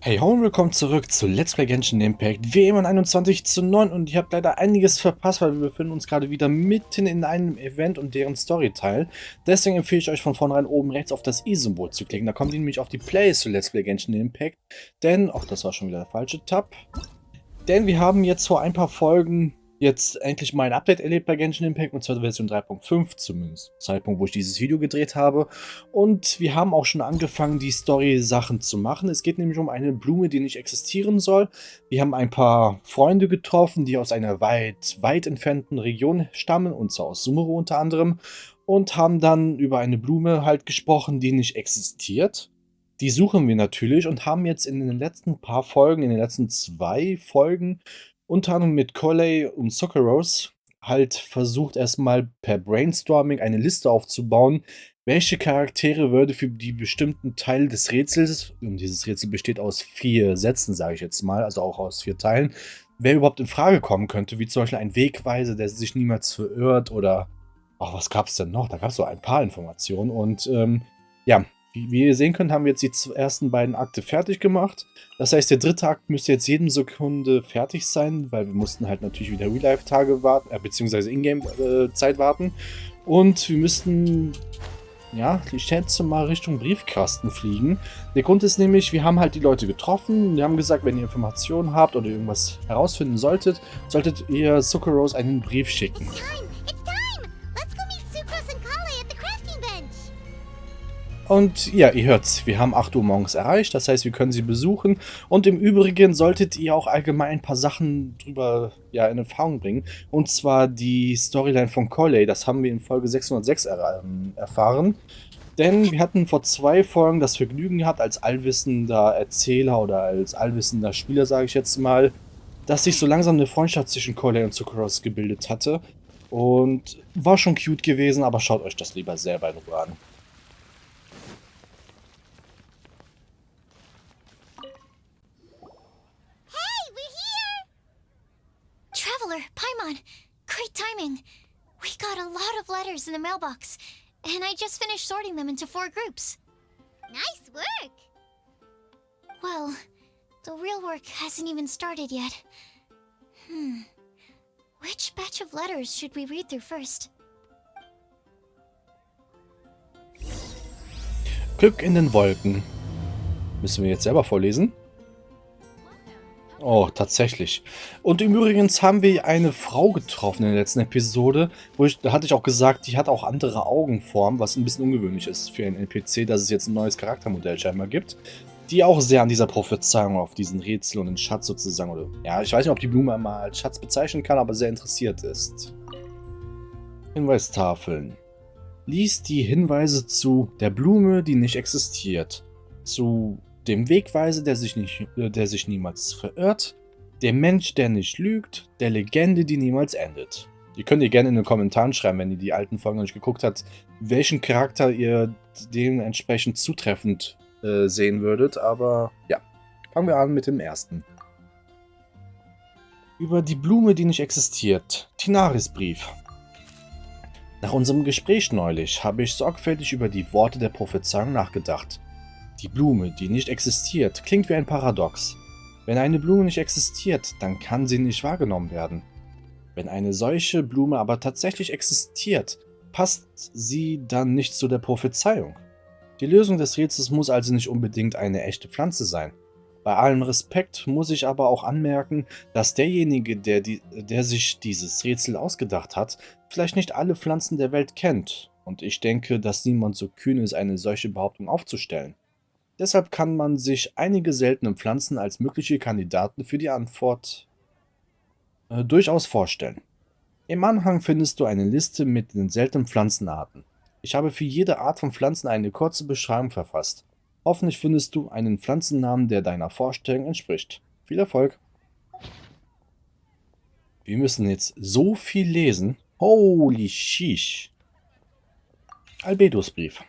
Hey ho und willkommen zurück zu Let's Play Genshin Impact WM 21:9 und ich habe leider einiges verpasst, weil wir befinden uns gerade wieder mitten in einem Event und deren Storyteil. Deswegen empfehle ich euch von vornherein oben rechts auf das i-Symbol zu klicken. Da kommt ihr nämlich auf die Playlist zu Let's Play Genshin Impact. Denn, ach, das war schon wieder der falsche Tab. Denn wir haben jetzt vor ein paar Folgen jetzt endlich mal ein Update erlebt bei Genshin Impact, und zwar Version 3.5, zumindest zum Zeitpunkt, wo ich dieses Video gedreht habe. Und wir haben auch schon angefangen, die Story-Sachen zu machen. Es geht nämlich um eine Blume, die nicht existieren soll. Wir haben ein paar Freunde getroffen, die aus einer weit entfernten Region stammen, und zwar aus Sumeru unter anderem. Und haben dann über eine Blume halt gesprochen, die nicht existiert. Die suchen wir natürlich und haben jetzt in den letzten paar Folgen, in den letzten 2 Folgen, unter anderem mit Collei und Saccharose, halt versucht erstmal per Brainstorming eine Liste aufzubauen, welche Charaktere würde für die bestimmten Teile des Rätsels, und dieses Rätsel besteht aus 4 Sätzen, sage ich jetzt mal, also auch aus 4 Teilen, wer überhaupt in Frage kommen könnte, wie zum Beispiel ein Wegweiser, der sich niemals verirrt, oder, ach, was gab es denn noch? Da gab es so ein paar Informationen und ja, wie ihr sehen könnt, haben wir jetzt die ersten beiden Akte fertig gemacht. Das heißt, der dritte Akt müsste jetzt jeden Sekunde fertig sein, weil wir mussten halt natürlich wieder Real-Life-Tage warten, beziehungsweise Ingame-Zeit warten. Und wir müssten, ja, ich schätze mal Richtung Briefkasten fliegen. Der Grund ist nämlich, wir haben halt die Leute getroffen. Wir haben gesagt, wenn ihr Informationen habt oder irgendwas herausfinden solltet, solltet ihr Saccharose einen Brief schicken. It's time! Let's go meet Sucrose and Collei at the crafting bench! Und ja, ihr hört's, wir haben 8 Uhr morgens erreicht, das heißt, wir können sie besuchen. Und im Übrigen solltet ihr auch allgemein ein paar Sachen drüber, ja, in Erfahrung bringen. Und zwar die Storyline von Collei, das haben wir in Folge 606 erfahren. Denn wir hatten vor 2 Folgen das Vergnügen gehabt, als allwissender Erzähler oder als allwissender Spieler, sage ich jetzt mal, dass sich so langsam eine Freundschaft zwischen Collei und Saccharose gebildet hatte. Und war schon cute gewesen, aber schaut euch das lieber selber in Ruhe an. Hey, we're here! Traveler, Paimon, great timing. We got a lot of letters in the mailbox, and I just finished sorting them into 4 groups. Nice work! Well, the real work hasn't even started yet. Which batch of letters should we read through first? Glück in den Wolken. Müssen wir jetzt selber vorlesen? Oh, tatsächlich. Und im Übrigen haben wir eine Frau getroffen in der letzten Episode, da hatte ich auch gesagt, die hat auch andere Augenformen, was ein bisschen ungewöhnlich ist für einen NPC, dass es jetzt ein neues Charaktermodell scheinbar gibt, die auch sehr an dieser Prophezeiung auf diesen Rätsel und den Schatz sozusagen, oder ja, ich weiß nicht, ob die Blume mal als Schatz bezeichnen kann, aber sehr interessiert ist. Hinweistafeln. Lies die Hinweise zu der Blume, die nicht existiert, zu dem Wegweiser, der sich niemals verirrt, dem Mensch, der nicht lügt, der Legende, die niemals endet. Ihr könnt ihr gerne in den Kommentaren schreiben, wenn ihr die alten Folgen noch nicht geguckt habt, welchen Charakter ihr dementsprechend zutreffend sehen würdet, aber ja, fangen wir an mit dem ersten. Über die Blume, die nicht existiert. Tinaris Brief. Nach unserem Gespräch neulich habe ich sorgfältig über die Worte der Prophezeiung nachgedacht. Die Blume, die nicht existiert, klingt wie ein Paradox. Wenn eine Blume nicht existiert, dann kann sie nicht wahrgenommen werden. Wenn eine solche Blume aber tatsächlich existiert, passt sie dann nicht zu der Prophezeiung. Die Lösung des Rätsels muss also nicht unbedingt eine echte Pflanze sein. Bei allem Respekt muss ich aber auch anmerken, dass derjenige, der sich dieses Rätsel ausgedacht hat, vielleicht nicht alle Pflanzen der Welt kennt. Und ich denke, dass niemand so kühn ist, eine solche Behauptung aufzustellen. Deshalb kann man sich einige seltene Pflanzen als mögliche Kandidaten für die Antwort durchaus vorstellen. Im Anhang findest du eine Liste mit den seltenen Pflanzenarten. Ich habe für jede Art von Pflanzen eine kurze Beschreibung verfasst. Hoffentlich findest du einen Pflanzennamen, der deiner Vorstellung entspricht. Viel Erfolg! Wir müssen jetzt so viel lesen. Holy sheesh! Albedos Brief.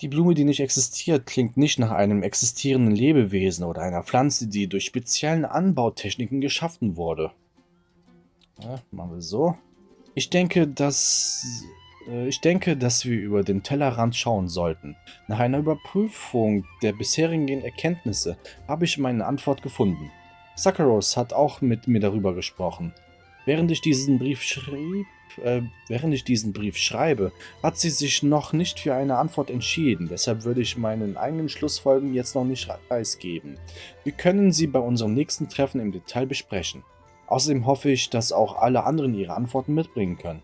Die Blume, die nicht existiert, klingt nicht nach einem existierenden Lebewesen oder einer Pflanze, die durch speziellen Anbautechniken geschaffen wurde. Ja, machen wir so. Ich denke, dass Ich denke, dass wir über den Tellerrand schauen sollten. Nach einer Überprüfung der bisherigen Erkenntnisse habe ich meine Antwort gefunden. Saccharose hat auch mit mir darüber gesprochen. Während ich diesen Brief schreibe, hat sie sich noch nicht für eine Antwort entschieden. Deshalb würde ich meinen eigenen Schlussfolgerungen jetzt noch nicht preisgeben. Wir können sie bei unserem nächsten Treffen im Detail besprechen. Außerdem hoffe ich, dass auch alle anderen ihre Antworten mitbringen können.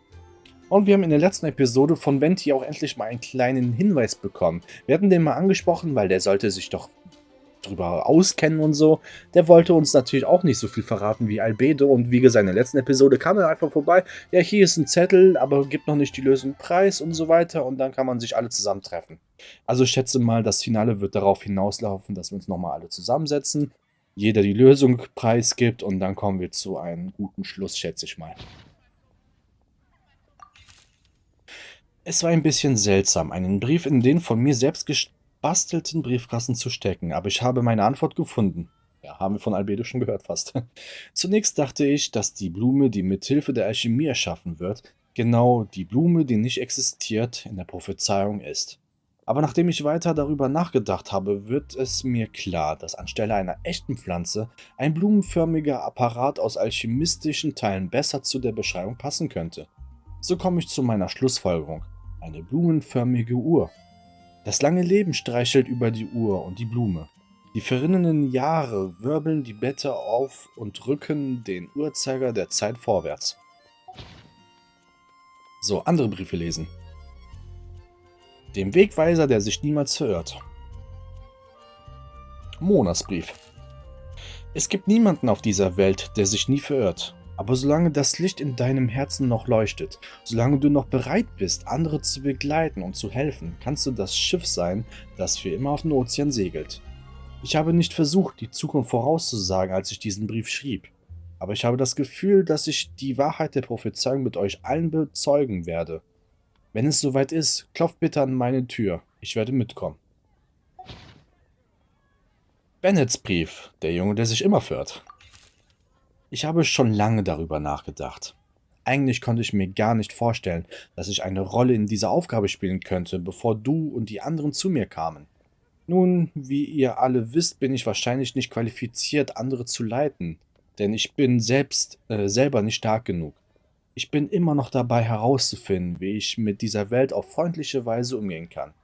Und wir haben in der letzten Episode von Venti auch endlich mal einen kleinen Hinweis bekommen. Wir hatten den mal angesprochen, weil der sollte sich doch drüber auskennen und so. Der wollte uns natürlich auch nicht so viel verraten wie Albedo. Und wie gesagt, in der letzten Episode kam er einfach vorbei. Ja, hier ist ein Zettel, aber gibt noch nicht die Lösung preis und so weiter. Und dann kann man sich alle zusammentreffen. Also ich schätze mal, das Finale wird darauf hinauslaufen, dass wir uns nochmal alle zusammensetzen. Jeder die Lösung preisgibt und dann kommen wir zu einem guten Schluss, schätze ich mal. Es war ein bisschen seltsam, einen Brief in den von mir selbst gebastelten Briefkasten zu stecken, aber ich habe meine Antwort gefunden. Ja, haben wir von Albedo schon gehört fast. Zunächst dachte ich, dass die Blume, die mithilfe der Alchemie erschaffen wird, genau die Blume, die nicht existiert, in der Prophezeiung ist. Aber nachdem ich weiter darüber nachgedacht habe, wird es mir klar, dass anstelle einer echten Pflanze ein blumenförmiger Apparat aus alchemistischen Teilen besser zu der Beschreibung passen könnte. So komme ich zu meiner Schlussfolgerung. Eine blumenförmige Uhr. Das lange Leben streichelt über die Uhr und die Blume. Die verrinnenen Jahre wirbeln die Blätter auf und rücken den Uhrzeiger der Zeit vorwärts. So, andere Briefe lesen. Dem Wegweiser, der sich niemals verirrt. Monatsbrief. Es gibt niemanden auf dieser Welt, der sich nie verirrt. Aber solange das Licht in deinem Herzen noch leuchtet, solange du noch bereit bist, andere zu begleiten und zu helfen, kannst du das Schiff sein, das für immer auf den Ozean segelt. Ich habe nicht versucht, die Zukunft vorauszusagen, als ich diesen Brief schrieb. Aber ich habe das Gefühl, dass ich die Wahrheit der Prophezeiung mit euch allen bezeugen werde. Wenn es soweit ist, klopft bitte an meine Tür. Ich werde mitkommen. Bennets Brief, der Junge, der sich immer verirrt. Ich habe schon lange darüber nachgedacht. Eigentlich konnte ich mir gar nicht vorstellen, dass ich eine Rolle in dieser Aufgabe spielen könnte, bevor du und die anderen zu mir kamen. Nun, wie ihr alle wisst, bin ich wahrscheinlich nicht qualifiziert, andere zu leiten, denn ich bin selber nicht stark genug. Ich bin immer noch dabei herauszufinden, wie ich mit dieser Welt auf freundliche Weise umgehen kann.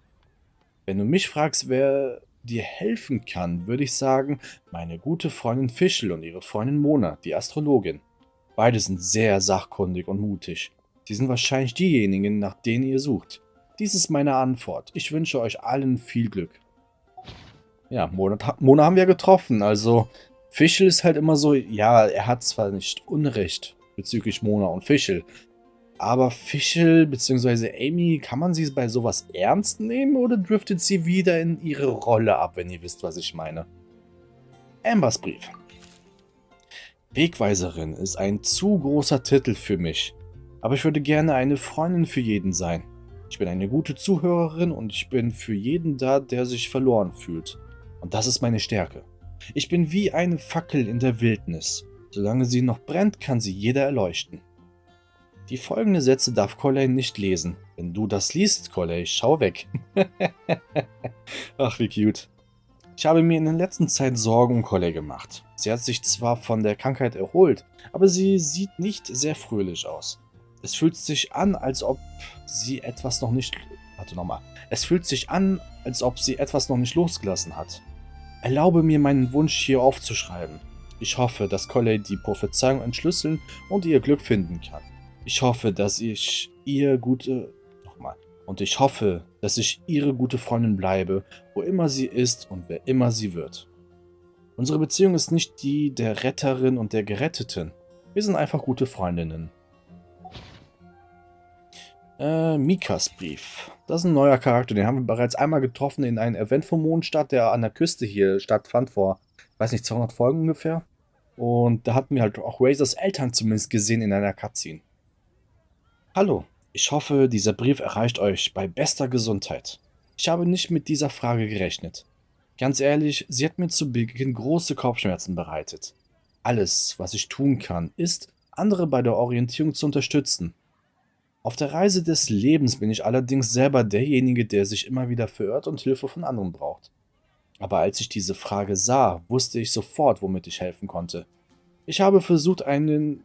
Wenn du mich fragst, wer dir helfen kann, würde ich sagen, meine gute Freundin Fischl und ihre Freundin Mona, die Astrologin. Beide sind sehr sachkundig und mutig. Sie sind wahrscheinlich diejenigen, nach denen ihr sucht. Dies ist meine Antwort. Ich wünsche euch allen viel Glück. Ja, Mona haben wir getroffen. Also Fischl ist halt immer so, ja, er hat zwar nicht Unrecht bezüglich Mona und Fischl, aber Fischl bzw. Amy, kann man sie bei sowas ernst nehmen oder driftet sie wieder in ihre Rolle ab, wenn ihr wisst, was ich meine? Ambers Brief. Wegweiserin ist ein zu großer Titel für mich, aber ich würde gerne eine Freundin für jeden sein. Ich bin eine gute Zuhörerin und ich bin für jeden da, der sich verloren fühlt. Und das ist meine Stärke. Ich bin wie eine Fackel in der Wildnis. Solange sie noch brennt, kann sie jeder erleuchten. Die folgenden Sätze darf Collei nicht lesen. Wenn du das liest, Collei, schau weg. Ach, wie cute. Ich habe mir in der letzten Zeit Sorgen um Collei gemacht. Sie hat sich zwar von der Krankheit erholt, aber sie sieht nicht sehr fröhlich aus. Es fühlt sich an, als ob sie etwas noch nicht... Warte nochmal. Es fühlt sich an, als ob sie etwas noch nicht losgelassen hat. Erlaube mir, meinen Wunsch hier aufzuschreiben. Ich hoffe, dass Collei die Prophezeiung entschlüsseln und ihr Glück finden kann. Ich hoffe, dass ich ihre gute Freundin bleibe, wo immer sie ist und wer immer sie wird. Unsere Beziehung ist nicht die der Retterin und der Geretteten. Wir sind einfach gute Freundinnen. Mikas Brief. Das ist ein neuer Charakter, den haben wir bereits einmal getroffen in einem Event vom Mondstadt, der an der Küste hier stattfand, vor, weiß nicht, 200 Folgen ungefähr. Und da hatten wir halt auch Razors Eltern zumindest gesehen in einer Cutscene. Hallo, ich hoffe, dieser Brief erreicht euch bei bester Gesundheit. Ich habe nicht mit dieser Frage gerechnet. Ganz ehrlich, sie hat mir zu Beginn große Kopfschmerzen bereitet. Alles, was ich tun kann, ist, andere bei der Orientierung zu unterstützen. Auf der Reise des Lebens bin ich allerdings selber derjenige, der sich immer wieder verirrt und Hilfe von anderen braucht. Aber als ich diese Frage sah, wusste ich sofort, womit ich helfen konnte. Ich habe versucht, eine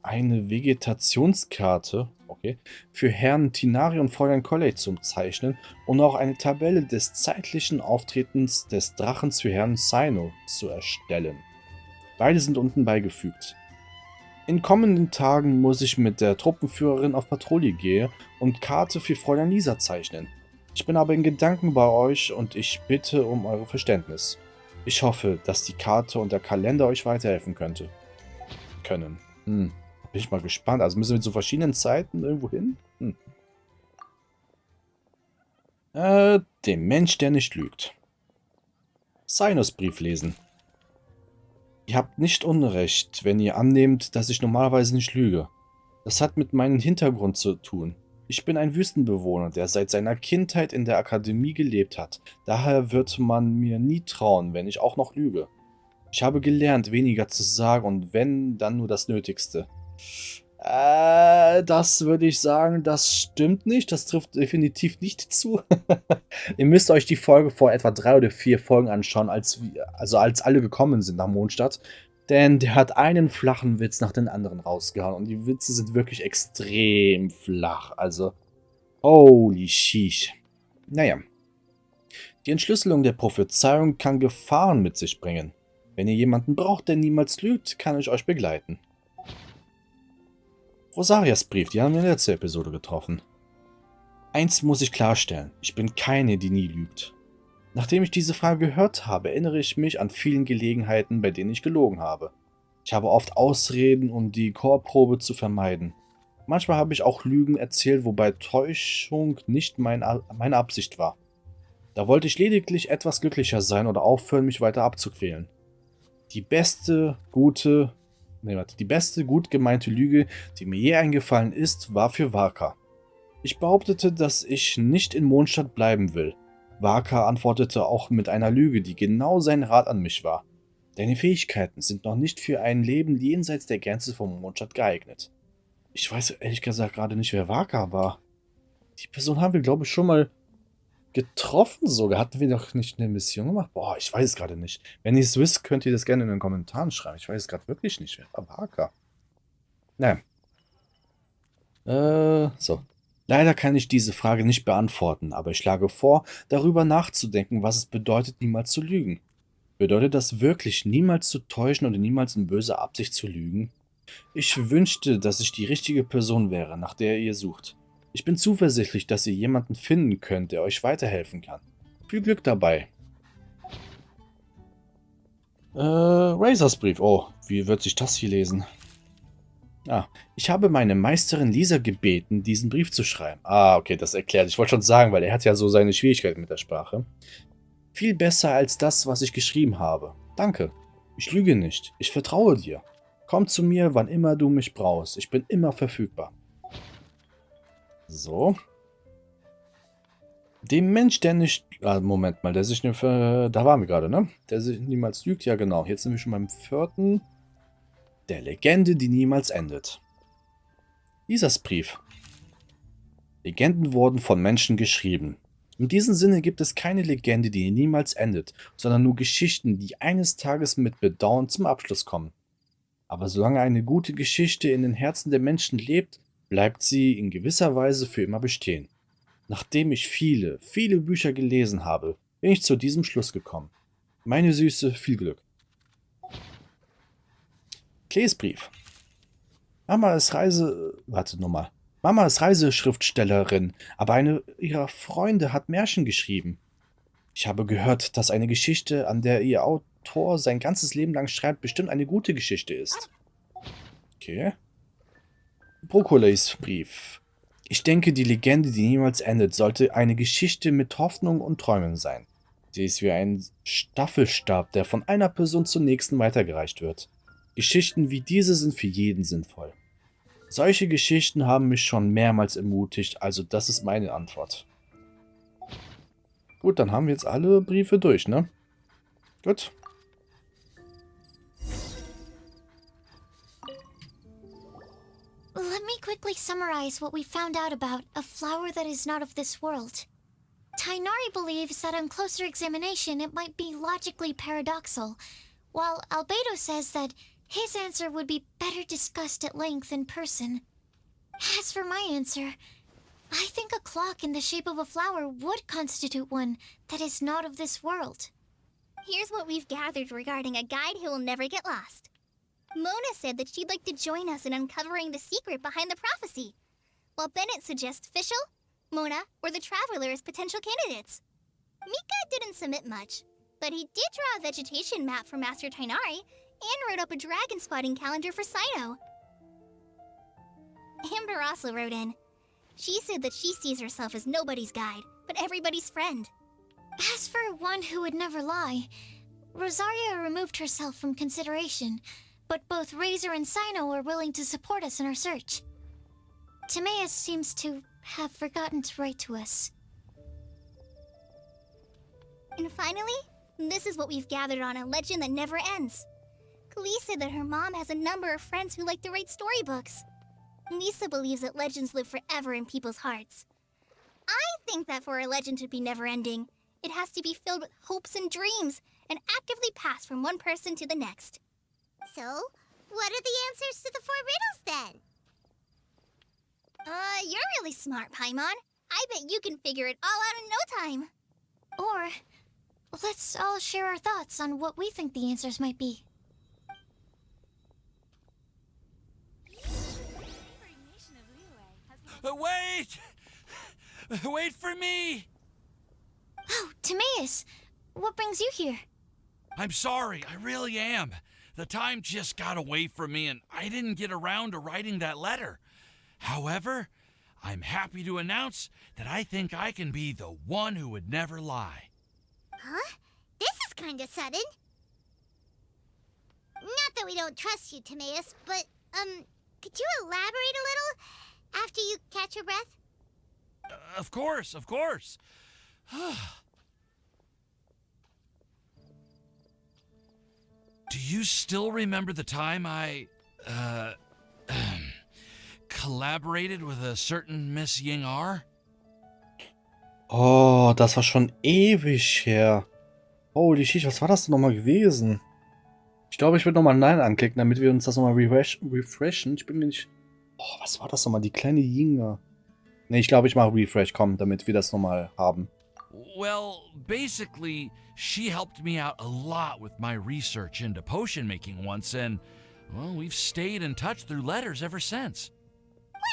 Vegetationskarte, okay, für Herrn Tinari und Fräulein Collei zu zeichnen und auch eine Tabelle des zeitlichen Auftretens des Drachens für Herrn Sino zu erstellen. Beide sind unten beigefügt. In kommenden Tagen muss ich mit der Truppenführerin auf Patrouille gehen und Karte für Fräulein Lisa zeichnen. Ich bin aber in Gedanken bei euch und ich bitte um euer Verständnis. Ich hoffe, dass die Karte und der Kalender euch weiterhelfen können. Bin ich mal gespannt. Also müssen wir zu verschiedenen Zeiten irgendwo hin? Dem Mensch, der nicht lügt. Sinus Brief lesen. Ihr habt nicht Unrecht, wenn ihr annehmt, dass ich normalerweise nicht lüge. Das hat mit meinem Hintergrund zu tun. Ich bin ein Wüstenbewohner, der seit seiner Kindheit in der Akademie gelebt hat. Daher wird man mir nie trauen, wenn ich auch noch lüge. Ich habe gelernt, weniger zu sagen und wenn, dann nur das Nötigste. Das würde ich sagen, das stimmt nicht. Das trifft definitiv nicht zu. Ihr müsst euch die Folge vor etwa 3 oder 4 Folgen anschauen, als alle gekommen sind nach Mondstadt. Denn der hat einen flachen Witz nach dem anderen rausgehauen. Und die Witze sind wirklich extrem flach. Also, holy sheesh. Naja. Die Entschlüsselung der Prophezeiung kann Gefahren mit sich bringen. Wenn ihr jemanden braucht, der niemals lügt, kann ich euch begleiten. Rosarias Brief, die haben wir in der letzten Episode getroffen. Eins muss ich klarstellen, ich bin keine, die nie lügt. Nachdem ich diese Frage gehört habe, erinnere ich mich an vielen Gelegenheiten, bei denen ich gelogen habe. Ich habe oft Ausreden, um die Chorprobe zu vermeiden. Manchmal habe ich auch Lügen erzählt, wobei Täuschung nicht meine Absicht war. Da wollte ich lediglich etwas glücklicher sein oder aufhören, mich weiter abzuquälen. Die beste, gut gemeinte Lüge, die mir je eingefallen ist, war für Waka. Ich behauptete, dass ich nicht in Mondstadt bleiben will. Waka antwortete auch mit einer Lüge, die genau sein Rat an mich war. Deine Fähigkeiten sind noch nicht für ein Leben jenseits der Grenze von Mondstadt geeignet. Ich weiß ehrlich gesagt gerade nicht, wer Waka war. Die Person haben wir, glaube ich, schon mal getroffen sogar. Hatten wir doch nicht eine Mission gemacht? Boah, ich weiß es gerade nicht. Wenn ihr es wisst, könnt ihr das gerne in den Kommentaren schreiben. Ich weiß es gerade wirklich nicht, wer war Waka. Naja. So. Leider kann ich diese Frage nicht beantworten, aber ich schlage vor, darüber nachzudenken, was es bedeutet, niemals zu lügen. Bedeutet das wirklich, niemals zu täuschen oder niemals in böser Absicht zu lügen? Ich wünschte, dass ich die richtige Person wäre, nach der ihr sucht. Ich bin zuversichtlich, dass ihr jemanden finden könnt, der euch weiterhelfen kann. Viel Glück dabei. Razors Brief. Oh, wie wird sich das hier lesen? Ich habe meine Meisterin Lisa gebeten, diesen Brief zu schreiben. Okay, das erklärt. Ich wollte schon sagen, weil er hat ja so seine Schwierigkeiten mit der Sprache. Viel besser als das, was ich geschrieben habe. Danke. Ich lüge nicht. Ich vertraue dir. Komm zu mir, wann immer du mich brauchst. Ich bin immer verfügbar. So. Dem Mensch, der nicht... Moment mal, der sich... Da waren wir gerade, ne? Der sich niemals lügt. Ja, genau. Jetzt sind wir schon beim 4. Der Legende, die niemals endet. Lisas Brief. Legenden wurden von Menschen geschrieben. In diesem Sinne gibt es keine Legende, die niemals endet, sondern nur Geschichten, die eines Tages mit Bedauern zum Abschluss kommen. Aber solange eine gute Geschichte in den Herzen der Menschen lebt, bleibt sie in gewisser Weise für immer bestehen. Nachdem ich viele, viele Bücher gelesen habe, bin ich zu diesem Schluss gekommen. Meine Süße, viel Glück. Klees Brief. Mama ist Reiseschriftstellerin, aber eine ihrer Freunde hat Märchen geschrieben. Ich habe gehört, dass eine Geschichte, an der ihr Autor sein ganzes Leben lang schreibt, bestimmt eine gute Geschichte ist. Okay. Brokkolis Brief. Ich denke, die Legende, die niemals endet, sollte eine Geschichte mit Hoffnung und Träumen sein. Sie ist wie ein Staffelstab, der von einer Person zur nächsten weitergereicht wird. Geschichten wie diese sind für jeden sinnvoll. Solche Geschichten haben mich schon mehrmals ermutigt, also das ist meine Antwort. Gut, dann haben wir jetzt alle Briefe durch, ne? Gut. Let me quickly summarize what we found out about a flower that is not of this world. Tainari believes that on closer examination it might be logically paradoxal, while Albedo says that his answer would be better discussed at length in person. As for my answer, I think a clock in the shape of a flower would constitute one that is not of this world. Here's what we've gathered regarding a guide who will never get lost. Mona said that she'd like to join us in uncovering the secret behind the prophecy, while Bennett suggests Fischl, Mona, or the Traveler as potential candidates. Mika didn't submit much, but he did draw a vegetation map for Master Tainari and wrote up a dragon spotting calendar for Sino. Amber also wrote in. She said that she sees herself as nobody's guide, but everybody's friend. As for one who would never lie, Rosaria removed herself from consideration, but both Razor and Sino are willing to support us in our search. Timaeus seems to have forgotten to write to us. And finally, this is what we've gathered on a legend that never ends. Collei said that her mom has a number of friends who like to write storybooks. Lisa believes that legends live forever in people's hearts. I think that for a legend to be never-ending, it has to be filled with hopes and dreams and actively passed from one person to the next. So, what are the answers to the 4 riddles then? You're really smart, Paimon. I bet you can figure it all out in no time. Or, let's all share our thoughts on what we think the answers might be. Wait! Wait for me! Oh, Timaeus, what brings you here? I'm sorry, I really am. The time just got away from me and I didn't get around to writing that letter. However, I'm happy to announce that I think I can be the one who would never lie. Huh? This is kinda sudden. Not that we don't trust you, Timaeus, but, could you elaborate a little after you catch your breath? Of course, of course. Do you still remember the time I, collaborated with a certain Miss Ying-ar? Oh, das war schon ewig her. Holy shit, was war das denn nochmal gewesen? Ich glaube, ich würde nochmal Nein anklicken, damit wir uns das nochmal refreshen. Ich bin mir nicht... Oh, was war das nochmal? Die kleine Jinge. Ne, ich glaube, ich mache Refresh, komm, damit wir das nochmal haben. Well, basically, she helped me out a lot with my research into potion making once, and, well, we've stayed in touch through letters ever since.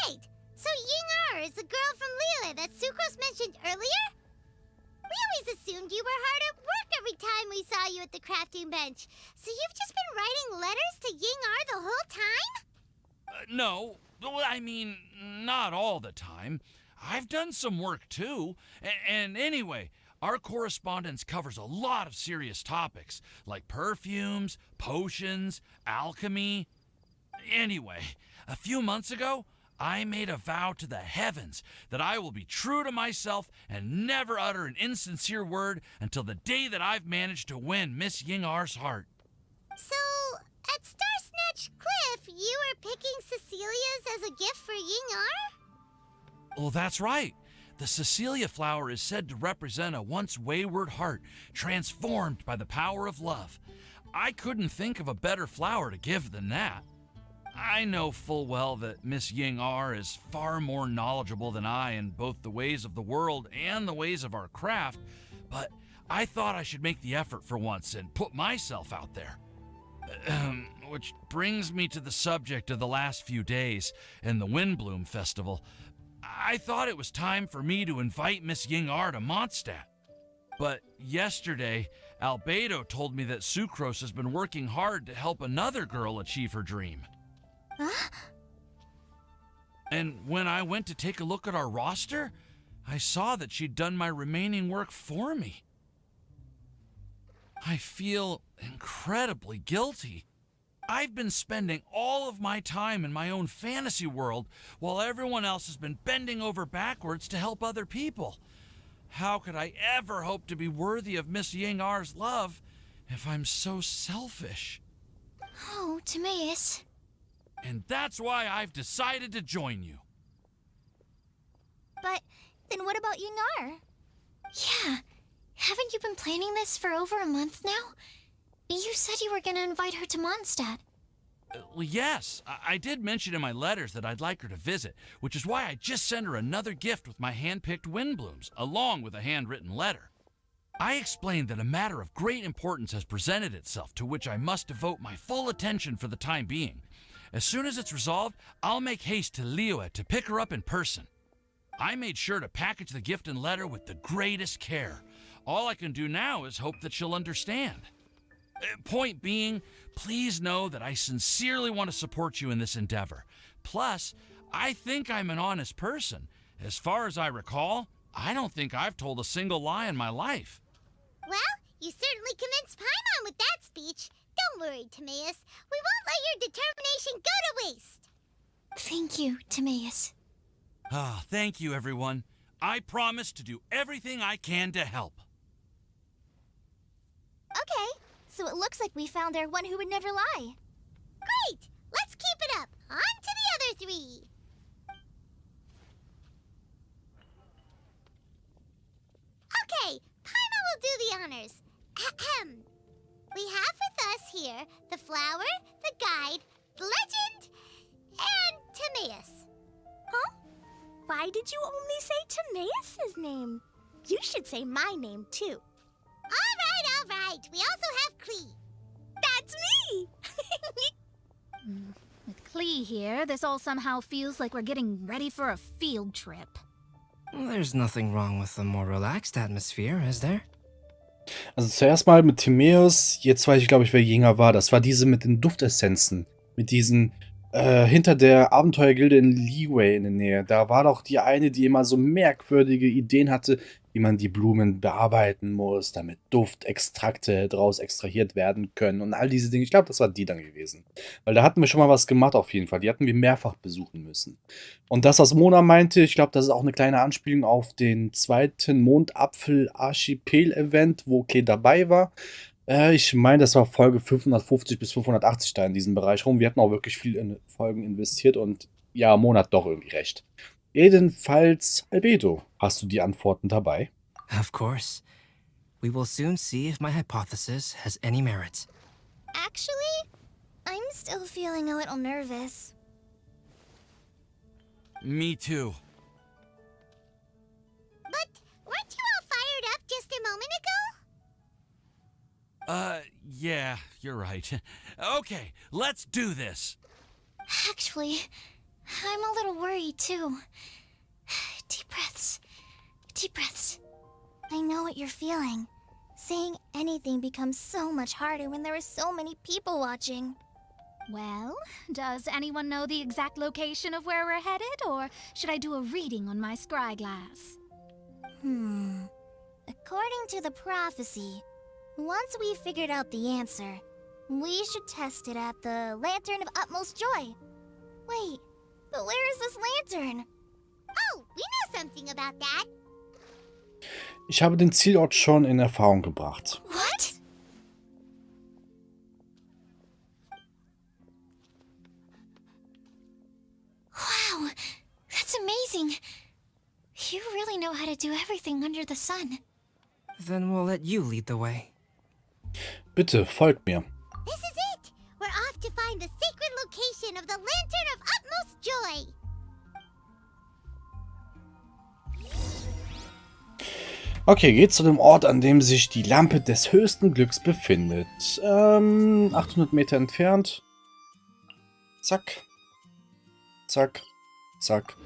Wait, so Ying-ar is the girl from Lila that Sucrose mentioned earlier? We always assumed you were hard at work every time we saw you at the crafting bench. So you've just been writing letters to Ying-ar the whole time? No, I mean, not all the time. I've done some work too. And anyway, our correspondence covers a lot of serious topics, like perfumes, potions, alchemy. Anyway, a few months ago, I made a vow to the heavens that I will be true to myself and never utter an insincere word until the day that I've managed to win Miss Ying-ar's heart. So, at Star Snatch Cliff, you were picking Cecilia's as a gift for Ying-ar? Well, that's right. The Cecilia flower is said to represent a once wayward heart transformed by the power of love. I couldn't think of a better flower to give than that. I know full well that Miss Ying-ar is far more knowledgeable than I in both the ways of the world and the ways of our craft, but I thought I should make the effort for once and put myself out there. Which brings me to the subject of the last few days and the Windblume Festival. I thought it was time for me to invite Miss Ying-ar to Mondstadt. But yesterday, Albedo told me that Sucrose has been working hard to help another girl achieve her dream. Huh? And when I went to take a look at our roster, I saw that she'd done my remaining work for me. I feel incredibly guilty. I've been spending all of my time in my own fantasy world while everyone else has been bending over backwards to help other people. How could I ever hope to be worthy of Miss Ying-ar's love if I'm so selfish? Oh, Timaeus. And that's why I've decided to join you. But then what about Yingar? Yeah. Haven't you been planning this for over a month now? You said you were gonna invite her to Mondstadt. Well, yes, I did mention in my letters that I'd like her to visit, which is why I just sent her another gift with my hand-picked wind blooms, along with a handwritten letter. I explained that a matter of great importance has presented itself to which I must devote my full attention for the time being. As soon as it's resolved, I'll make haste to Liyue to pick her up in person. I made sure to package the gift and letter with the greatest care. All I can do now is hope that she'll understand. Point being, please know that I sincerely want to support you in this endeavor. Plus, I think I'm an honest person. As far as I recall, I don't think I've told a single lie in my life. Well, you certainly convinced Paimon with that speech. Don't worry, Timaeus. We won't let your determination go to waste. Thank you, Timaeus. Ah, thank you, everyone. I promise to do everything I can to help. Okay, so it looks like we found our one who would never lie. Great! Let's keep it up. On to the other three. Okay, Paimon will do the honors. Ahem. We have with us here the flower, the guide, the legend, and Timaeus. Huh? Why did you only say Timaeus' name? You should say my name, too. All right. We also have Klee. That's me! With Klee here, this all somehow feels like we're getting ready for a field trip. There's nothing wrong with a more relaxed atmosphere, is there? Also zuerst mal mit Timaeus, jetzt weiß ich glaube ich, wer Jäger war. Das war diese mit den Duftessenzen. Mit diesen, hinter der Abenteuergilde in Liyue in der Nähe. Da war doch die eine, die immer so merkwürdige Ideen hatte, wie man die Blumen bearbeiten muss, damit Duftextrakte draus extrahiert werden können und all diese Dinge. Ich glaube, das war die dann gewesen. Weil da hatten wir schon mal was gemacht auf jeden Fall. Die hatten wir mehrfach besuchen müssen. Und das, was Mona meinte, ich glaube, das ist auch eine kleine Anspielung auf den zweiten Mondapfel-Archipel-Event, wo Klee dabei war. Ich meine, das war Folge 550 bis 580 da in diesem Bereich rum. Wir hatten auch wirklich viel in Folgen investiert und ja, Mona hat doch irgendwie recht. Jedenfalls, Albedo, hast du die Antworten dabei? Of course. We will soon see if my hypothesis has any merit. Actually, I'm still feeling a little nervous. Me too. But weren't you all fired up just a moment ago? Yeah, you're right. Okay, let's do this. Actually, I'm a little worried too. Deep breaths. Deep breaths. I know what you're feeling. Saying anything becomes so much harder when there are so many people watching. Well, does anyone know the exact location of where we're headed, or should I do a reading on my scry glass? According to the prophecy, once we've figured out the answer, we should test it at the Lantern of Utmost Joy. Wait, but where is this lantern? Oh, we know something about that. Ich habe den Zielort schon in Erfahrung gebracht. What? Wow, that's amazing. You really know how to do everything under the sun. Then we'll let you lead the way. Bitte, folgt mir. This is it. We're off to find the sacred location of the Lantern of Utmost Joy. Okay, geht zu dem Ort, an dem sich die Lampe des höchsten Glücks befindet. 800 Meter entfernt. Zack. Zack. Zack.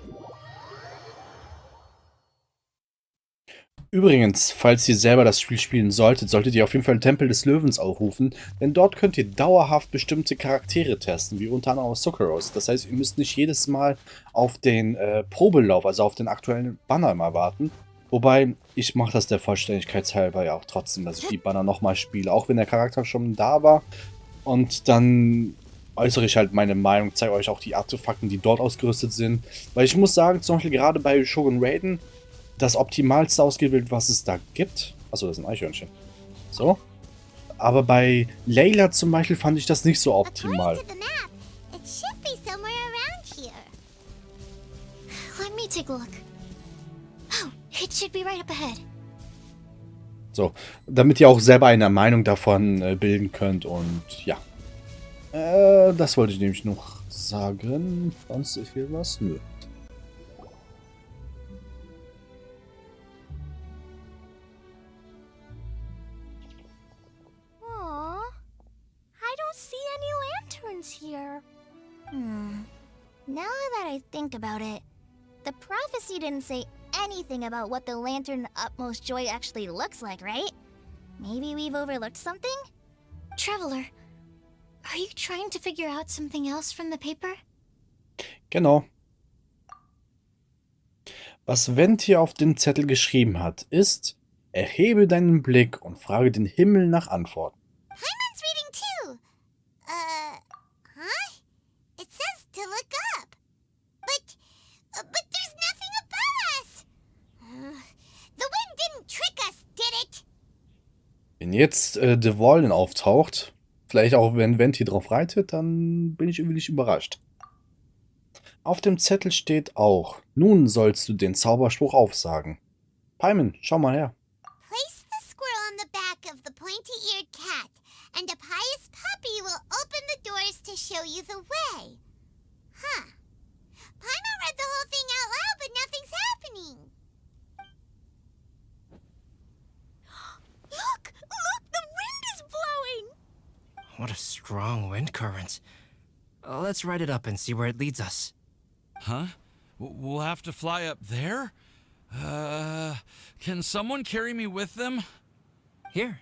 Übrigens, falls ihr selber das Spiel spielen solltet, solltet ihr auf jeden Fall den Tempel des Löwens aufrufen, denn dort könnt ihr dauerhaft bestimmte Charaktere testen, wie unter anderem auch Saccharose. Das heißt, ihr müsst nicht jedes Mal auf den Probelauf, also auf den aktuellen Banner mal warten. Wobei, ich mache das der Vollständigkeit halber ja auch trotzdem, dass ich die Banner nochmal spiele, auch wenn der Charakter schon da war. Und dann äußere ich halt meine Meinung, zeige euch auch die Artefakten, die dort ausgerüstet sind. Weil ich muss sagen, zum Beispiel gerade bei Shogun Raiden, das optimalste ausgewählt, was es da gibt. Achso, das ist ein Eichhörnchen. So. Aber bei Layla zum Beispiel fand ich das nicht so optimal. According to the map, it should be take a look. Oh, it should be right up ahead. So, damit ihr auch selber eine Meinung davon bilden könnt und ja. Das wollte ich nämlich noch sagen. Sonst ist hier was? Nö. Aw, I don't see any lanterns here. Now that I think about it, the prophecy didn't say anything about what the lantern utmost joy actually looks like, right? Maybe we've overlooked something? Traveler, are you trying to figure out something else from the paper? Genau. Was Venti auf dem Zettel geschrieben hat, ist: Erhebe deinen Blick und frage den Himmel nach Antworten. Paimon's reading too. Huh? It says to look up. But there's nothing above us. The wind didn't trick us, did it? Wenn jetzt The Wallen auftaucht, vielleicht auch wenn Venti drauf reitet, dann bin ich irgendwie nicht überrascht. Auf dem Zettel steht auch: Nun sollst du den Zauberspruch aufsagen. Paimon, schau mal her. Place the squirrel on the back of the pointy-eared cat, and a pious puppy will open the doors to show you the way. Huh. Paimon read the whole thing out loud, but nothing's happening. Look! Look! The wind is blowing! What a strong wind current. Let's write it up and see where it leads us. Huh? We'll have to fly up there? Can someone carry me with them? Here.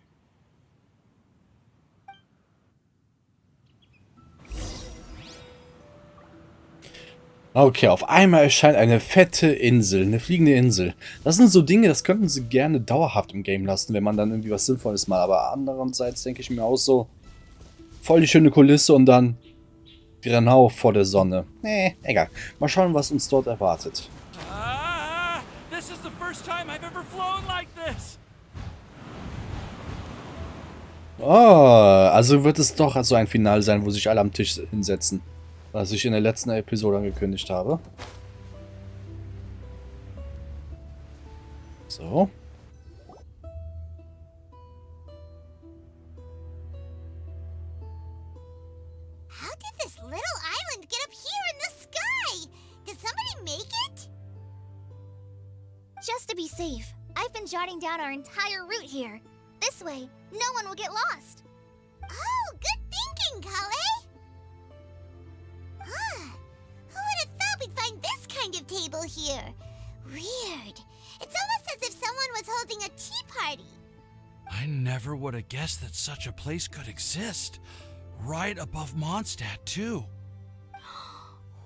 Okay, auf einmal erscheint eine fette Insel, eine fliegende Insel. Das sind so Dinge, das könnten sie gerne dauerhaft im Game lassen, wenn man dann irgendwie was Sinnvolles mal. Aber andererseits denke ich mir auch so, voll die schöne Kulisse und dann genau vor der Sonne. Nee, egal. Mal schauen, was uns dort erwartet. This is the first time I've ever flown like this. Oh, also wird es doch so ein Finale sein, wo sich alle am Tisch hinsetzen. Was ich in der letzten Episode angekündigt habe. So. How did this little island get up here in the sky? Did somebody make it? Just to be safe, I've been jotting down our entire route here. This way, no one will get lost. Oh, good thinking, Collei. Huh. Who would have thought we'd find this kind of table here? Weird. It's almost as if someone was holding a tea party. I never would have guessed that such a place could exist. Right above Mondstadt, too.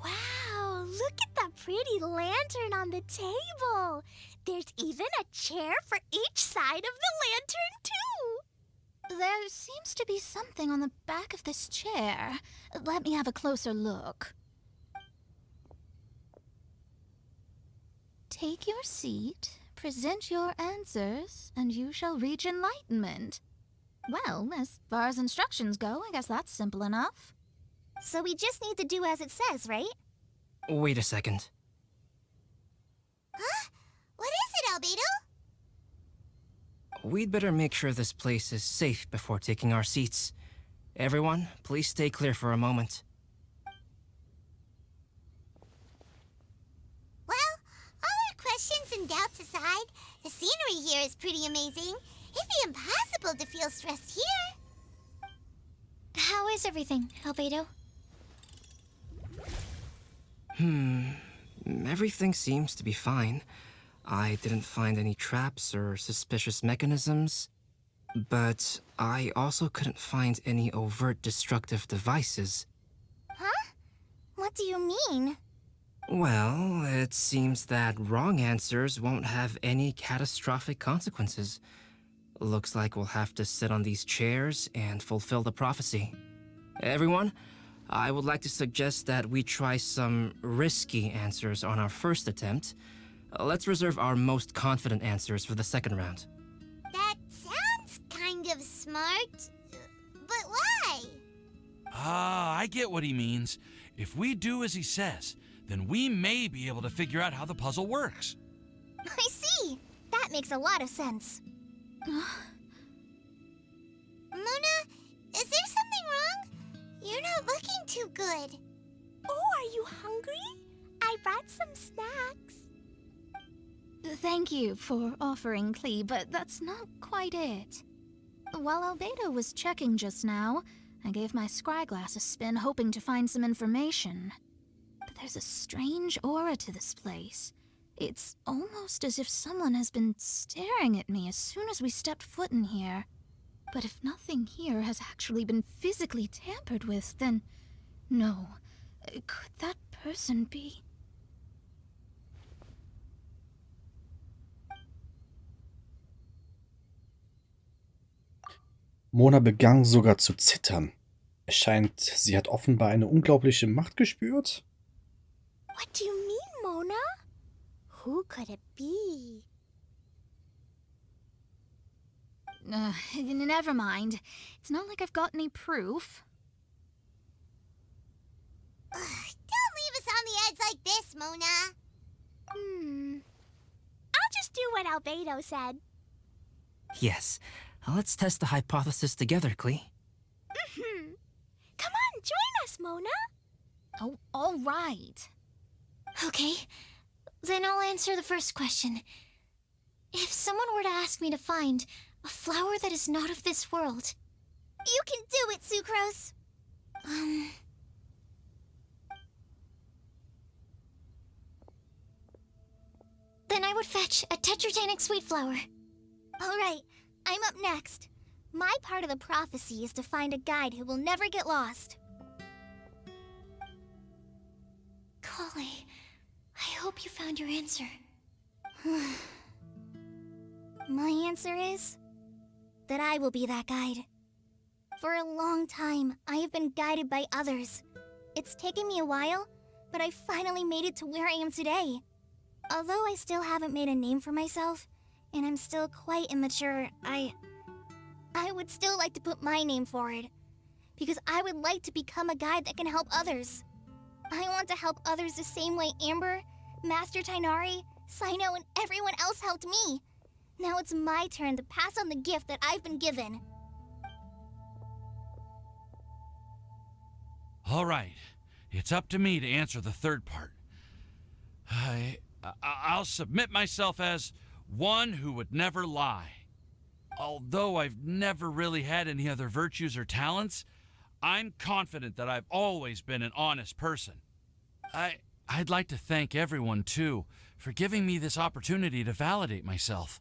Wow, look at that pretty lantern on the table. There's even a chair for each side of the lantern, too. There seems to be something on the back of this chair. Let me have a closer look. Take your seat, present your answers, and you shall reach enlightenment. Well, as far as instructions go, I guess that's simple enough. So we just need to do as it says, right? Wait a second. Huh? What is it, Albedo? We'd better make sure this place is safe before taking our seats. Everyone, please stay clear for a moment. Well, all our questions and doubts aside, the scenery here is pretty amazing. It'd be impossible to feel stressed here. How is everything, Albedo? Everything seems to be fine. I didn't find any traps or suspicious mechanisms, but I also couldn't find any overt destructive devices. Huh? What do you mean? Well, it seems that wrong answers won't have any catastrophic consequences. Looks like we'll have to sit on these chairs and fulfill the prophecy. Everyone, I would like to suggest that we try some risky answers on our first attempt. Let's reserve our most confident answers for the second round. That sounds kind of smart, but why? I get what he means. If we do as he says, then we may be able to figure out how the puzzle works. I see. That makes a lot of sense. Mona, is there something wrong? You're not looking too good. Oh, are you hungry? I brought some snacks. Thank you for offering, Klee, but that's not quite it. While Albedo was checking just now, I gave my scryglass a spin hoping to find some information. But there's a strange aura to this place. It's almost as if someone has been staring at me as soon as we stepped foot in here. But if nothing here has actually been physically tampered with, then no. Could that person be... Mona begann sogar zu zittern. Es scheint, sie hat offenbar eine unglaubliche Macht gespürt. What do you mean, Mona? Who could it be? Never mind. It's not like I've got any proof. Ugh, don't leave us on the edge like this, Mona. I'll just do what Albedo said. Yes, let's test the hypothesis together, Klee. Come on, join us, Mona. Oh, all right. Okay, then I'll answer the first question. If someone were to ask me to find a flower that is not of this world... You can do it, Sucrose. Then I would fetch a tetragonic sweet flower. All right, I'm up next. My part of the prophecy is to find a guide who will never get lost. Collei, I hope you found your answer. My answer is that I will be that guide. For a long time, I have been guided by others. It's taken me a while, but I finally made it to where I am today. Although I still haven't made a name for myself, and I'm still quite immature, I would still like to put my name forward. Because I would like to become a guide that can help others. I want to help others the same way Amber, Master Tainari, Sino, and everyone else helped me. Now it's my turn to pass on the gift that I've been given. All right, it's up to me to answer the third part. I'll submit myself as one who would never lie. Although I've never really had any other virtues or talents, I'm confident that I've always been an honest person. I'd like to thank everyone, too, for giving me this opportunity to validate myself.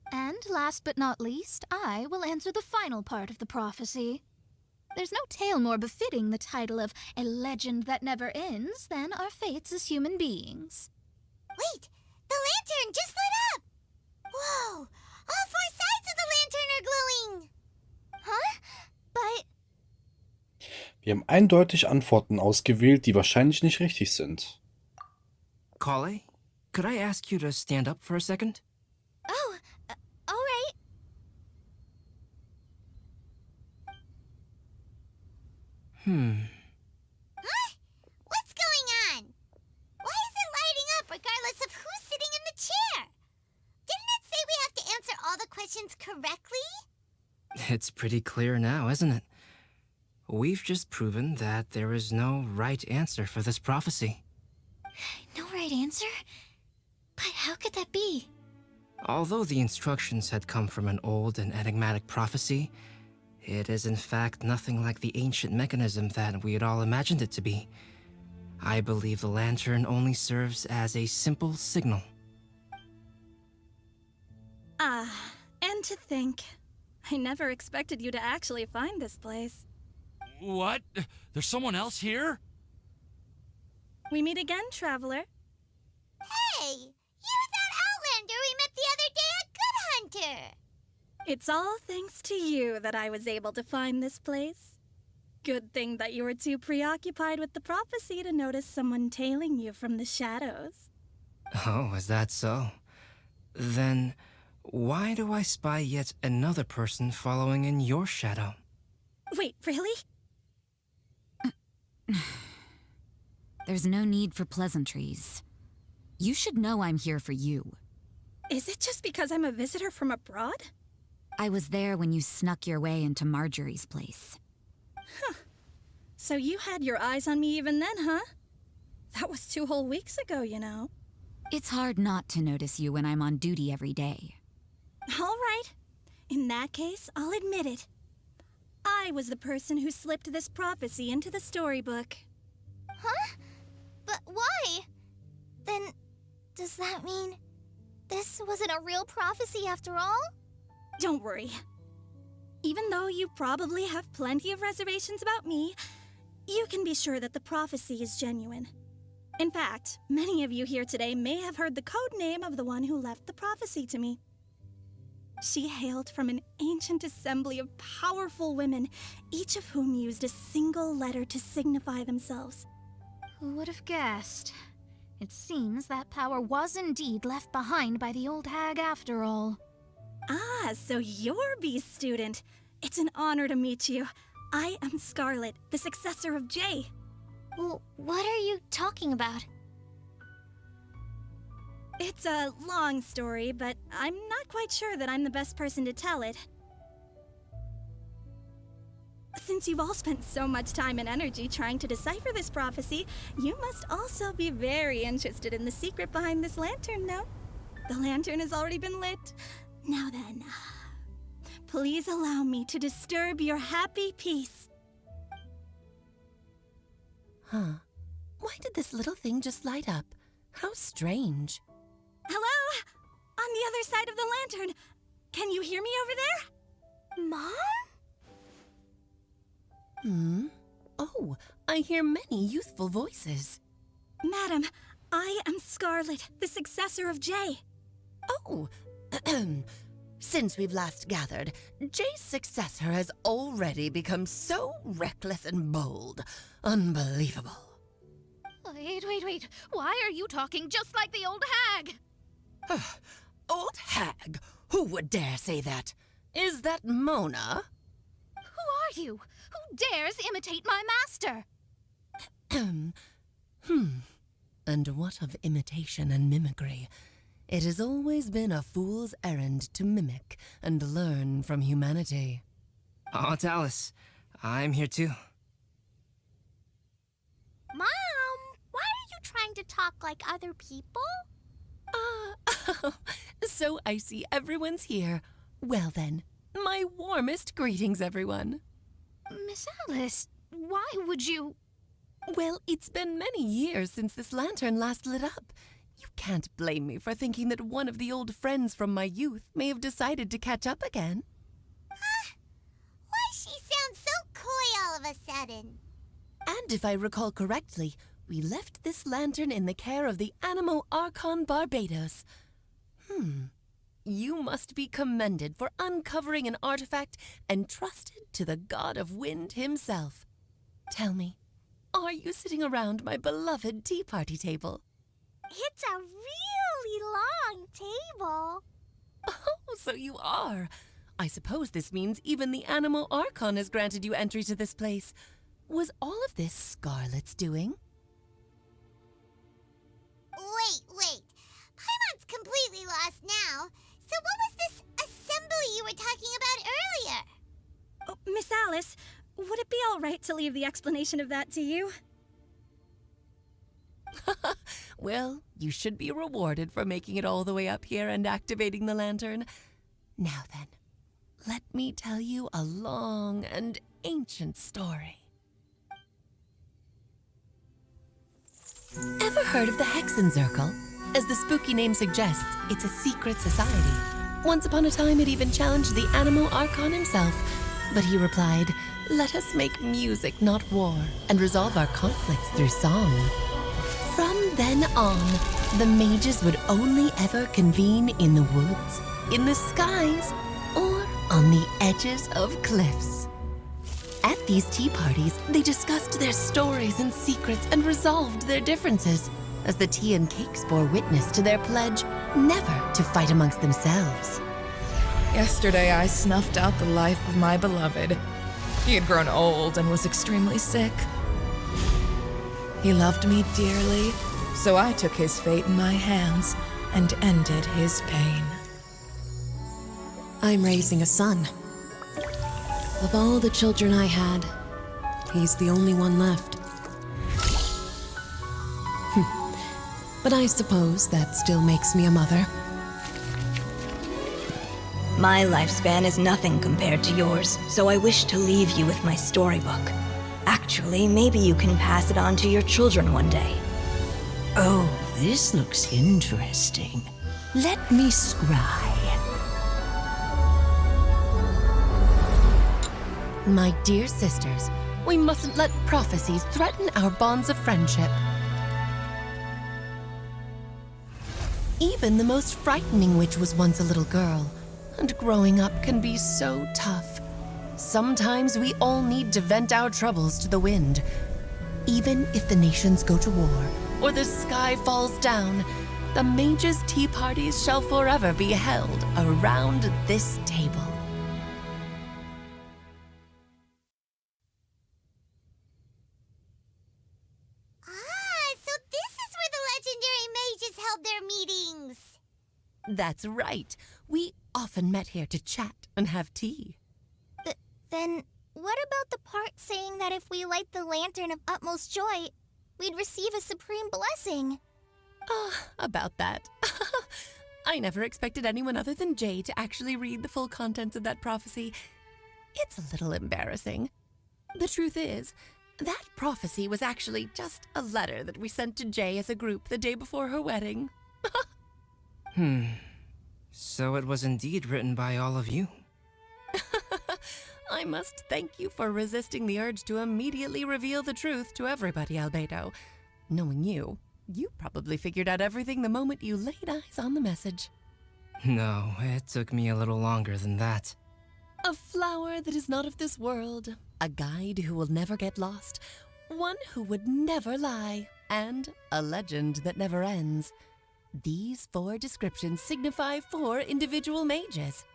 And last but not least, I will answer the final part of the prophecy. There's no tale more befitting the title of a legend that never ends than our fates as human beings. Wait, the lantern just lit up! Whoa, all four sides of the lantern are glowing! Huh? But... Wir haben eindeutig Antworten ausgewählt, die wahrscheinlich nicht richtig sind. Collei, could I ask you to stand up for a second? Oh, all right. Huh? What's going on? Why is it lighting up regardless of who's sitting in the chair? Didn't it say we have to answer all the questions correctly? It's pretty clear now, isn't it? We've just proven that there is no right answer for this prophecy. No right answer? But how could that be? Although the instructions had come from an old and enigmatic prophecy, it is in fact nothing like the ancient mechanism that we had all imagined it to be. I believe the lantern only serves as a simple signal. And to think, I never expected you to actually find this place. What? There's someone else here? We meet again, traveler. Hey, you're that Outlander we met the other day at Good Hunter. It's all thanks to you that I was able to find this place. Good thing that you were too preoccupied with the prophecy to notice someone tailing you from the shadows. Oh, is that so? Then, why do I spy yet another person following in your shadow? Wait, really? There's no need for pleasantries. You should know I'm here for you. Is it just because I'm a visitor from abroad? I was there when you snuck your way into Marjorie's place. Huh. So you had your eyes on me even then, huh? That was 2 whole weeks ago, you know. It's hard not to notice you when I'm on duty every day. All right. In that case, I'll admit it. I was the person who slipped this prophecy into the storybook. Huh? But why? Then, does that mean this wasn't a real prophecy after all? Don't worry. Even though you probably have plenty of reservations about me, you can be sure that the prophecy is genuine. In fact, many of you here today may have heard the code name of the one who left the prophecy to me. She hailed from an ancient assembly of powerful women, each of whom used a single letter to signify themselves. Who would have guessed? It seems that power was indeed left behind by the old hag after all. Ah, so you're B's student. It's an honor to meet you. I am Scarlet, the successor of Jay. Well, what are you talking about? It's a long story, but I'm not quite sure that I'm the best person to tell it. Since you've all spent so much time and energy trying to decipher this prophecy, you must also be very interested in the secret behind this lantern, no? The lantern has already been lit. Now then, please allow me to disturb your happy peace. Huh. Why did this little thing just light up? How strange. Hello? On the other side of the lantern. Can you hear me over there? Mom? Oh, I hear many youthful voices. Madam, I am Scarlet, the successor of Jay. Oh, since we've last gathered, Jay's successor has already become so reckless and bold. Unbelievable. Wait. Why are you talking just like the old hag? Old hag? Who would dare say that? Is that Mona? Who are you? Who dares imitate my master? And what of imitation and mimicry? It has always been a fool's errand to mimic and learn from humanity. Oh, it's Alice. I'm here too. Mom, why are you trying to talk like other people? So I see everyone's here. Well then, my warmest greetings, everyone. Miss Alice, why would you... Well, it's been many years since this lantern last lit up. You can't blame me for thinking that one of the old friends from my youth may have decided to catch up again. Why she sounds so coy all of a sudden? And if I recall correctly, we left this lantern in the care of the Animo Archon Barbados. You must be commended for uncovering an artifact entrusted to the god of wind himself. Tell me, are you sitting around my beloved tea party table? It's a really long table. Oh, so you are. I suppose this means even the Animo Archon has granted you entry to this place. Was all of this Scarlet's doing? Wait. Paimon's completely lost now. So what was this assembly you were talking about earlier? Oh, Miss Alice, would it be all right to leave the explanation of that to you? Well, you should be rewarded for making it all the way up here and activating the lantern. Now then, let me tell you a long and ancient story. Ever heard of the Hexenzirkel? As the spooky name suggests, it's a secret society. Once upon a time, it even challenged the Animo Archon himself. But he replied, "Let us make music, not war, and resolve our conflicts through song." From then on, the mages would only ever convene in the woods, in the skies, or on the edges of cliffs. At these tea parties, they discussed their stories and secrets and resolved their differences, as the tea and cakes bore witness to their pledge never to fight amongst themselves. Yesterday, I snuffed out the life of my beloved. He had grown old and was extremely sick. He loved me dearly, so I took his fate in my hands and ended his pain. I'm raising a son. Of all the children I had, he's the only one left. But I suppose that still makes me a mother. My lifespan is nothing compared to yours, so I wish to leave you with my storybook. Actually, maybe you can pass it on to your children one day. Oh, this looks interesting. Let me scry. My dear sisters, we mustn't let prophecies threaten our bonds of friendship. Even the most frightening witch was once a little girl, and growing up can be so tough. Sometimes we all need to vent our troubles to the wind. Even if the nations go to war, or the sky falls down, the mages' tea parties shall forever be held around this table. So this is where the legendary mages held their meetings. That's right. We often met here to chat and have tea. Then what about the part saying that if we light the lantern of utmost joy, we'd receive a supreme blessing? About that. I never expected anyone other than Jay to actually read the full contents of that prophecy. It's a little embarrassing. The truth is, that prophecy was actually just a letter that we sent to Jay as a group the day before her wedding. So it was indeed written by all of you. I must thank you for resisting the urge to immediately reveal the truth to everybody, Albedo. Knowing you, you probably figured out everything the moment you laid eyes on the message. No, it took me a little longer than that. A flower that is not of this world, a guide who will never get lost, one who would never lie, and a legend that never ends. These 4 descriptions signify 4 individual mages.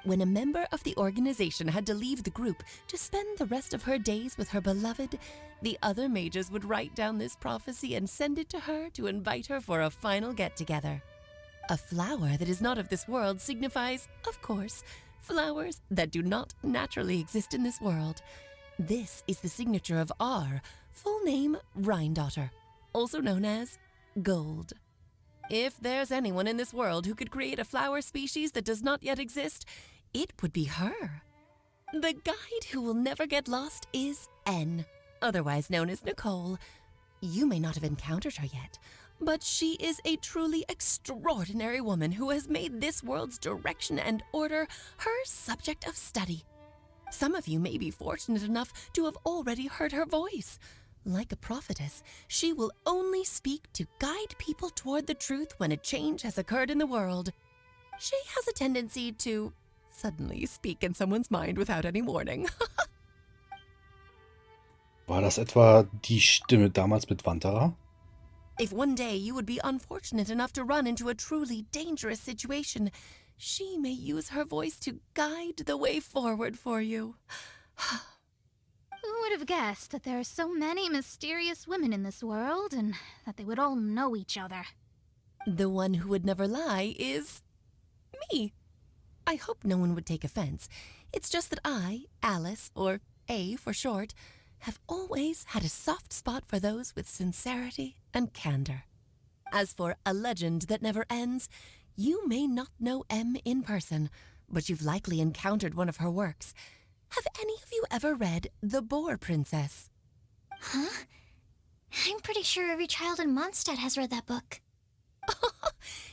When a member of the organization had to leave the group to spend the rest of her days with her beloved, the other mages would write down this prophecy and send it to her to invite her for a final get-together. A flower that is not of this world signifies, of course, flowers that do not naturally exist in this world. This is the signature of our full name, Rhindaughter, also known as Gold. If there's anyone in this world who could create a flower species that does not yet exist, it would be her. The guide who will never get lost is N, otherwise known as Nicole. You may not have encountered her yet, but she is a truly extraordinary woman who has made this world's direction and order her subject of study. Some of you may be fortunate enough to have already heard her voice. Like a prophetess, she will only speak to guide people toward the truth when a change has occurred in the world. She has a tendency to suddenly speak in someone's mind without any warning. War das etwa die Stimme damals mit Wanderer? If one day you would be unfortunate enough to run into a truly dangerous situation, she may use her voice to guide the way forward for you. Who would have guessed that there are so many mysterious women in this world, and that they would all know each other? The one who would never lie is me. I hope no one would take offense. It's just that I, Alice, or A for short, have always had a soft spot for those with sincerity and candor. As for a legend that never ends, you may not know M in person, but you've likely encountered one of her works. Have any of you ever read The Boar Princess? Huh? I'm pretty sure every child in Mondstadt has read that book.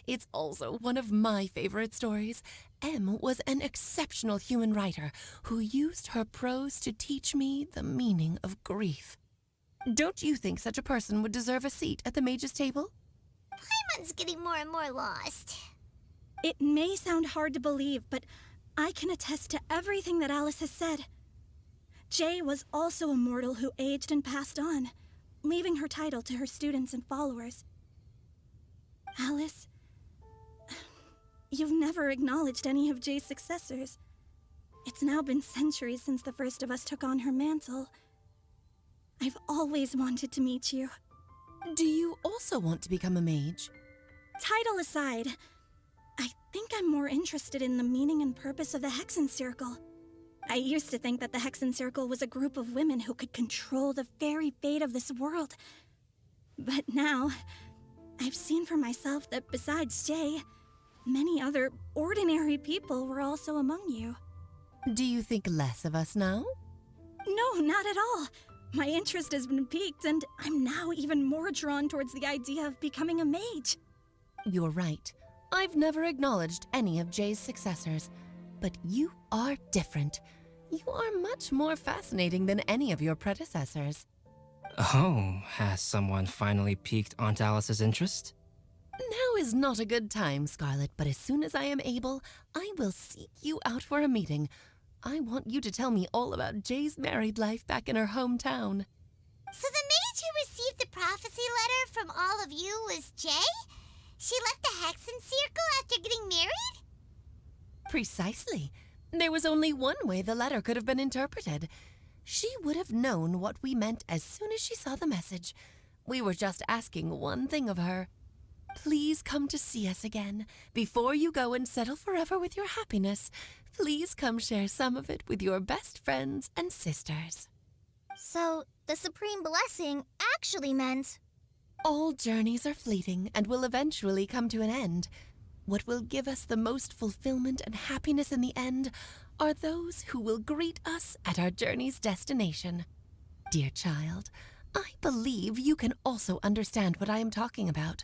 It's also one of my favorite stories. M was an exceptional human writer who used her prose to teach me the meaning of grief. Don't you think such a person would deserve a seat at the mage's table? Paimon's getting more and more lost. It may sound hard to believe, but I can attest to everything that Alice has said. Jay was also a mortal who aged and passed on, leaving her title to her students and followers. Alice, you've never acknowledged any of Jay's successors. It's now been centuries since the first of us took on her mantle. I've always wanted to meet you. Do you also want to become a mage? Title aside, I think I'm more interested in the meaning and purpose of the Hexenzirkel. I used to think that the Hexenzirkel was a group of women who could control the very fate of this world. But now, I've seen for myself that besides Jay, many other ordinary people were also among you. Do you think less of us now? No, not at all. My interest has been piqued, and I'm now even more drawn towards the idea of becoming a mage. You're right. I've never acknowledged any of Jay's successors, but you are different. You are much more fascinating than any of your predecessors. Oh, has someone finally piqued Aunt Alice's interest? Now is not a good time, Scarlet, but as soon as I am able, I will seek you out for a meeting. I want you to tell me all about Jay's married life back in her hometown. So the mage who received the prophecy letter from all of you was Jay? She left the Hexenzirkel after getting married? Precisely. There was only one way the letter could have been interpreted. She would have known what we meant as soon as she saw the message. We were just asking one thing of her. Please come to see us again. Before you go and settle forever with your happiness, please come share some of it with your best friends and sisters. So, the supreme blessing actually meant... All journeys are fleeting and will eventually come to an end. What will give us the most fulfillment and happiness in the end are those who will greet us at our journey's destination. Dear child, I believe you can also understand what I am talking about.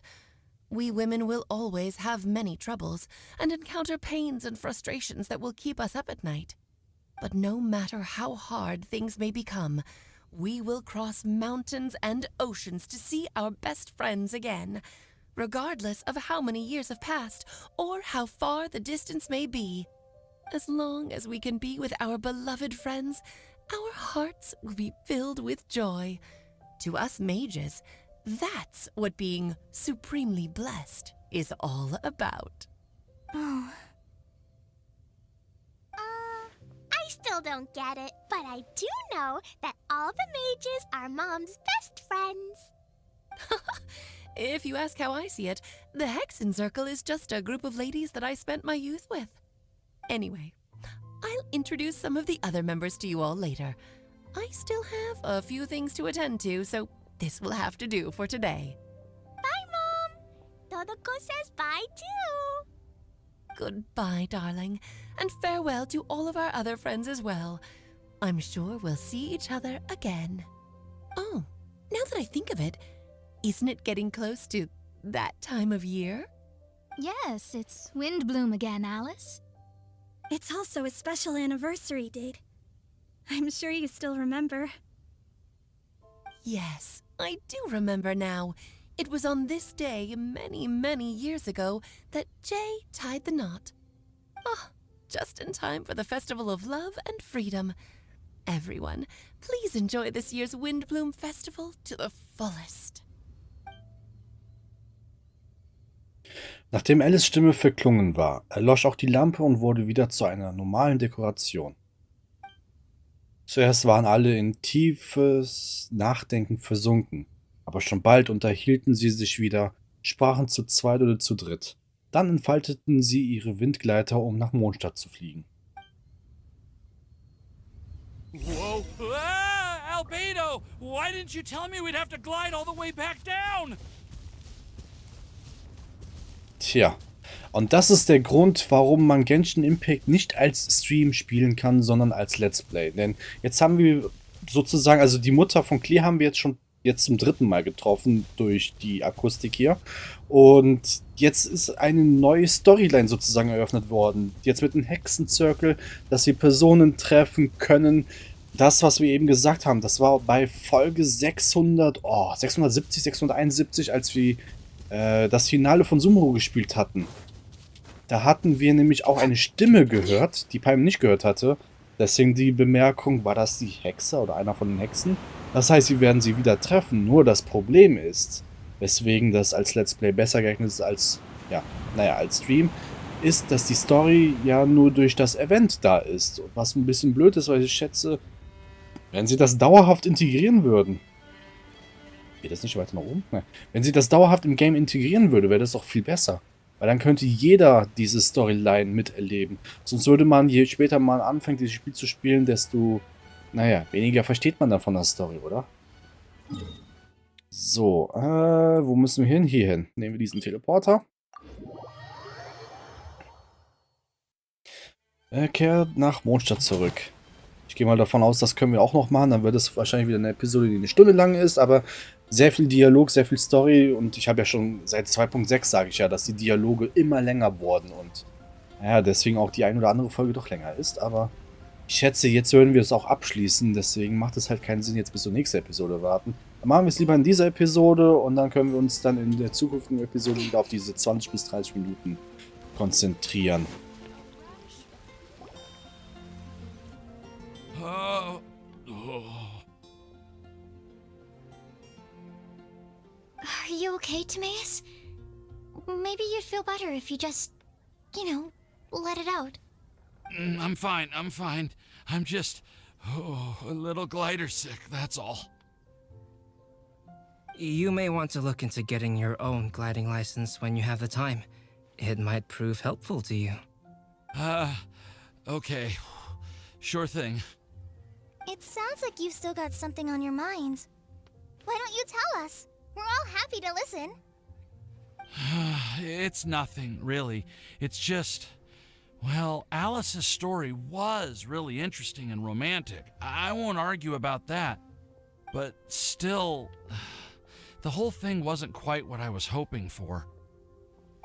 We women will always have many troubles and encounter pains and frustrations that will keep us up at night. But no matter how hard things may become, we will cross mountains and oceans to see our best friends again, regardless of how many years have passed or how far the distance may be. As long as we can be with our beloved friends, our hearts will be filled with joy. To us mages, that's what being supremely blessed is all about. Oh. I still don't get it, but I do know that all the mages are Mom's best friends. If you ask how I see it, the Hexenzirkel is just a group of ladies that I spent my youth with. Anyway, I'll introduce some of the other members to you all later. I still have a few things to attend to, so this will have to do for today. Bye, Mom. Todoko says bye, too. Goodbye, darling, and farewell to all of our other friends as well. I'm sure we'll see each other again. Oh, now that I think of it, isn't it getting close to that time of year? Yes, it's wind bloom again, Alice. It's also a special anniversary date. I'm sure you still remember. Yes, I do remember now. It was on this day many, many years ago that Jay tied the knot. Ah, just in time for the Festival of Love and Freedom. Everyone, please enjoy this year's Windbloom Festival to the fullest. Nachdem Alice' Stimme verklungen war, erlosch auch die Lampe und wurde wieder zu einer normalen Dekoration. Zuerst waren alle in tiefes Nachdenken versunken, aber schon bald unterhielten sie sich wieder, sprachen zu zweit oder zu dritt. Dann entfalteten sie ihre Windgleiter, um nach Mondstadt zu fliegen. Whoa! Ah, Albedo! Why didn't you tell me we'd have to glide all the way back down? Tja, und das ist der Grund, warum man Genshin Impact nicht als Stream spielen kann, sondern als Let's Play. Denn jetzt haben wir sozusagen, also die Mutter von Collei haben wir jetzt zum dritten Mal getroffen durch die Akustik hier. Und jetzt ist eine neue Storyline sozusagen eröffnet worden. Jetzt mit dem Hexenzirkel, dass wir Personen treffen können. Das, was wir eben gesagt haben, das war bei Folge 670, 671, als wir das Finale von Sumeru gespielt hatten. Da hatten wir nämlich auch eine Stimme gehört, die Palm nicht gehört hatte. Deswegen die Bemerkung, war das die Hexe oder einer von den Hexen? Das heißt, wir werden sie wieder treffen. Nur das Problem ist, weswegen das als Let's Play besser geeignet ist als, ja, naja, als Stream, ist, dass die Story ja nur durch das Event da ist. Was ein bisschen blöd ist, weil ich schätze, wenn sie das dauerhaft integrieren würden, Geht das nicht weiter nach oben? Nein. Wenn sie das dauerhaft im Game integrieren würde, wäre das doch viel besser. Weil dann könnte jeder diese Storyline miterleben. Sonst würde man, je später man anfängt, dieses Spiel zu spielen, desto, naja, weniger versteht man dann von der Story, oder? So, wo müssen wir hin? Hier hin. Nehmen wir diesen Teleporter. Kehrt nach Mondstadt zurück. Ich gehe mal davon aus, das können wir auch noch machen. Dann wird es wahrscheinlich wieder eine Episode, die eine Stunde lang ist, aber sehr viel Dialog, sehr viel Story. Und ich habe ja schon seit 2.6 sage ich ja, dass die Dialoge immer länger wurden. Und ja, deswegen auch die ein oder andere Folge doch länger ist. Aber ich schätze, jetzt würden wir es auch abschließen. Deswegen macht es halt keinen Sinn, jetzt bis zur nächsten Episode warten. Dann machen wir es lieber in dieser Episode und dann können wir uns dann in der zukünftigen Episode wieder auf diese 20 bis 30 Minuten konzentrieren. Are you okay, Timaeus? Maybe you'd feel better if you just, you know, let it out. I'm fine, I'm fine. I'm just a little glider sick, that's all. You may want to look into getting your own gliding license when you have the time. It might prove helpful to you. Okay. Sure thing. It sounds like you've still got something on your mind. Why don't you tell us? We're all happy to listen. It's nothing, really. It's just... Well, Alice's story was really interesting and romantic. I won't argue about that. But still, the whole thing wasn't quite what I was hoping for.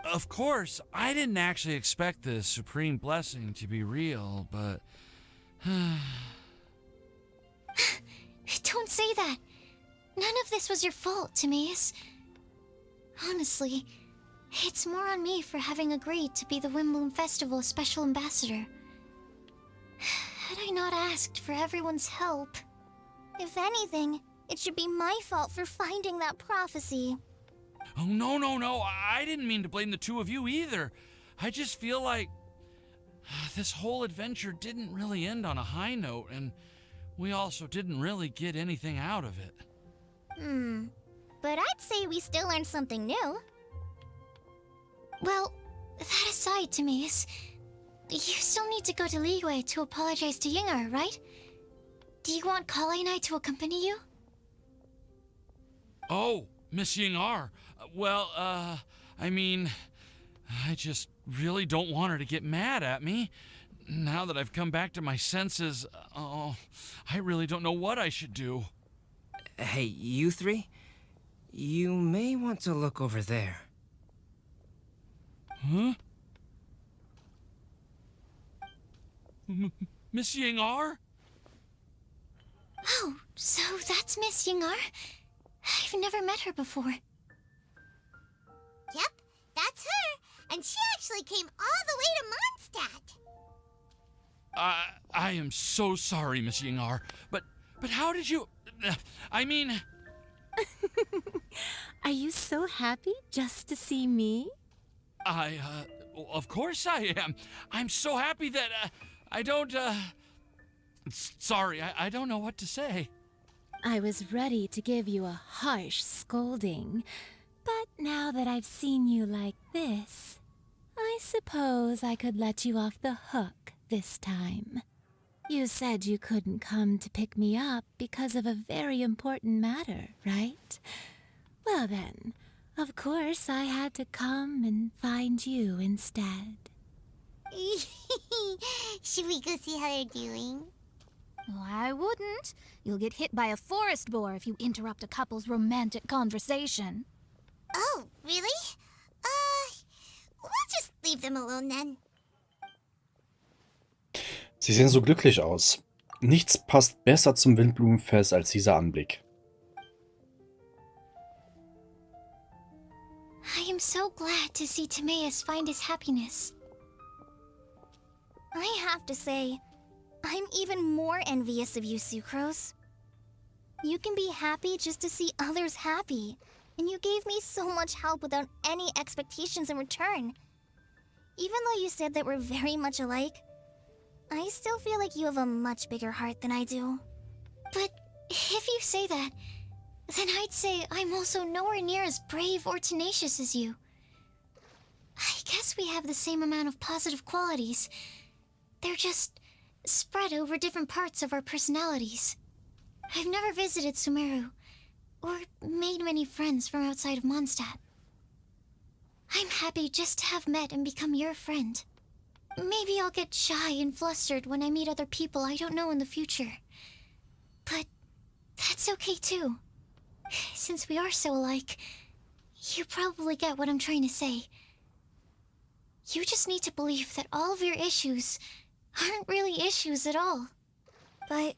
Of course, I didn't actually expect the supreme blessing to be real, but... Don't say that. None of this was your fault, Timaeus. Honestly, it's more on me for having agreed to be the Windbloom Festival Special Ambassador. Had I not asked for everyone's help... If anything, it should be my fault for finding that prophecy. Oh, no. I didn't mean to blame the two of you either. I just feel like... this whole adventure didn't really end on a high note, and we also didn't really get anything out of it. But I'd say we still learned something new. Well, that aside, Timaeus, you still need to go to Liyue to apologize to Yingar, right? Do you want Collei and I to accompany you? Oh, Miss Yingar. Well, I mean, I just really don't want her to get mad at me. Now that I've come back to my senses, I really don't know what I should do. Hey, you three? You may want to look over there. Huh? Miss Yingar? Oh, so that's Miss Yingar? I've never met her before. Yep, that's her. And she actually came all the way to Mondstadt. I am so sorry, Miss Yingar, but how did you... I mean... Are you so happy just to see me? Of course I am. I'm so happy that, I don't, sorry, I don't know what to say. I was ready to give you a harsh scolding, but now that I've seen you like this, I suppose I could let you off the hook this time. You said you couldn't come to pick me up because of a very important matter, right? Well then, of course I had to come and find you instead. Should we go see how they're doing? Oh, I wouldn't. You'll get hit by a forest boar if you interrupt a couple's romantic conversation. Oh, really? We'll just leave them alone then. Sie sehen so glücklich aus. Nichts passt besser zum Windblumenfest als dieser Anblick. I am so glad to see Timaeus find his happiness. I have to say, I'm even more envious of you, Sucrose. You can be happy just to see others happy, and you gave me so much help without any expectations in return. Even though you said that we're very much alike, I still feel like you have a much bigger heart than I do. But if you say that, then I'd say I'm also nowhere near as brave or tenacious as you. I guess we have the same amount of positive qualities. They're just spread over different parts of our personalities. I've never visited Sumeru, or made many friends from outside of Mondstadt. I'm happy just to have met and become your friend. Maybe I'll get shy and flustered when I meet other people I don't know in the future. But that's okay too. Since we are so alike, you probably get what I'm trying to say. You just need to believe that all of your issues aren't really issues at all. But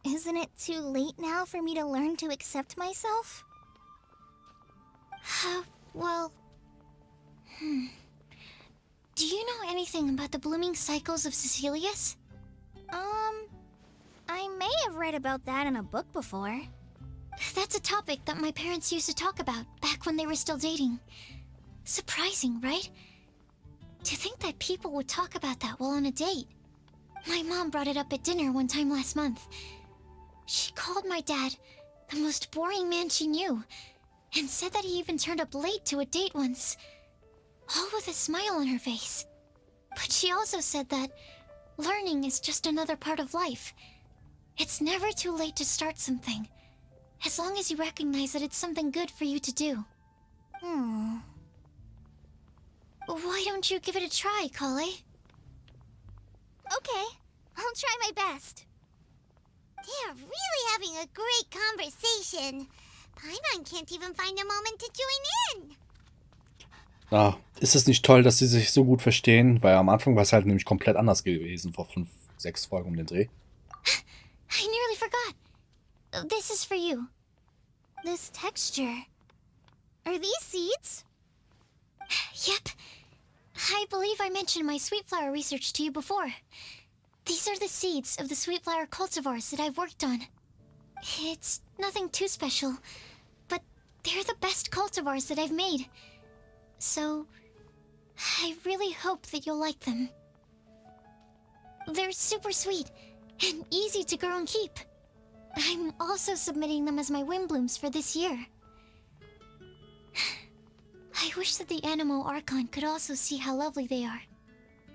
isn't it too late now for me to learn to accept myself? Well... Do you know anything about the blooming cycles of Cecilius? I may have read about that in a book before. That's a topic that my parents used to talk about back when they were still dating. Surprising, right? To think that people would talk about that while on a date. My mom brought it up at dinner one time last month. She called my dad the most boring man she knew, and said that he even turned up late to a date once, all with a smile on her face. But she also said that learning is just another part of life. It's never too late to start something, as long as you recognize that it's something good for you to do. Why don't you give it a try, Collei? Okay, I'll try my best. They're really having a great conversation. Paimon can't even find a moment to join in. Ist es nicht toll, dass sie sich so gut verstehen? Weil am Anfang war es halt nämlich komplett anders gewesen, vor 5, 6 Folgen um den Dreh. I nearly forgot. This is for you. This texture. Are these seeds? Yep. I believe I mentioned my sweet flower research to you before. These are the seeds of the sweet flower cultivars that I've worked on. It's nothing too special, but they're the best cultivars that I've made. So, I really hope that you'll like them. They're super sweet and easy to grow and keep. I'm also submitting them as my wind blooms for this year. I wish that the Animo Archon could also see how lovely they are.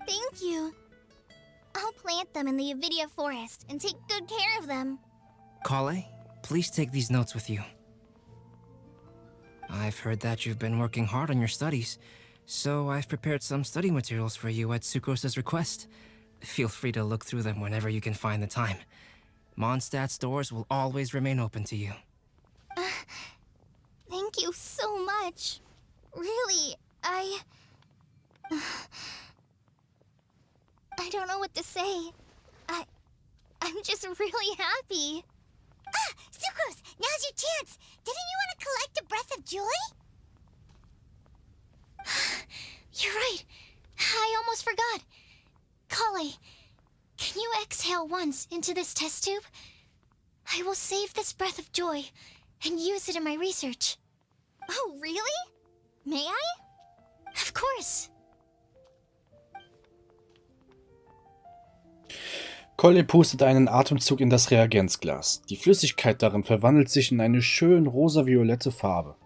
Thank you. I'll plant them in the Avidia forest and take good care of them. Collei, please take these notes with you. I've heard that you've been working hard on your studies, so I've prepared some study materials for you at Sucrose's request. Feel free to look through them whenever you can find the time. Mondstadt's doors will always remain open to you. Thank you so much. Really, I don't know what to say. I'm just really happy. Sucrose, now's your chance. Didn't you want to collect a breath of joy? You're right. I almost forgot. Collei, can you exhale once into this test tube? I will save this breath of joy and use it in my research. Oh, really? May I? Of course. Collei pustet einen Atemzug in das Reagenzglas. Die Flüssigkeit darin verwandelt sich in eine schön rosa-violette Farbe.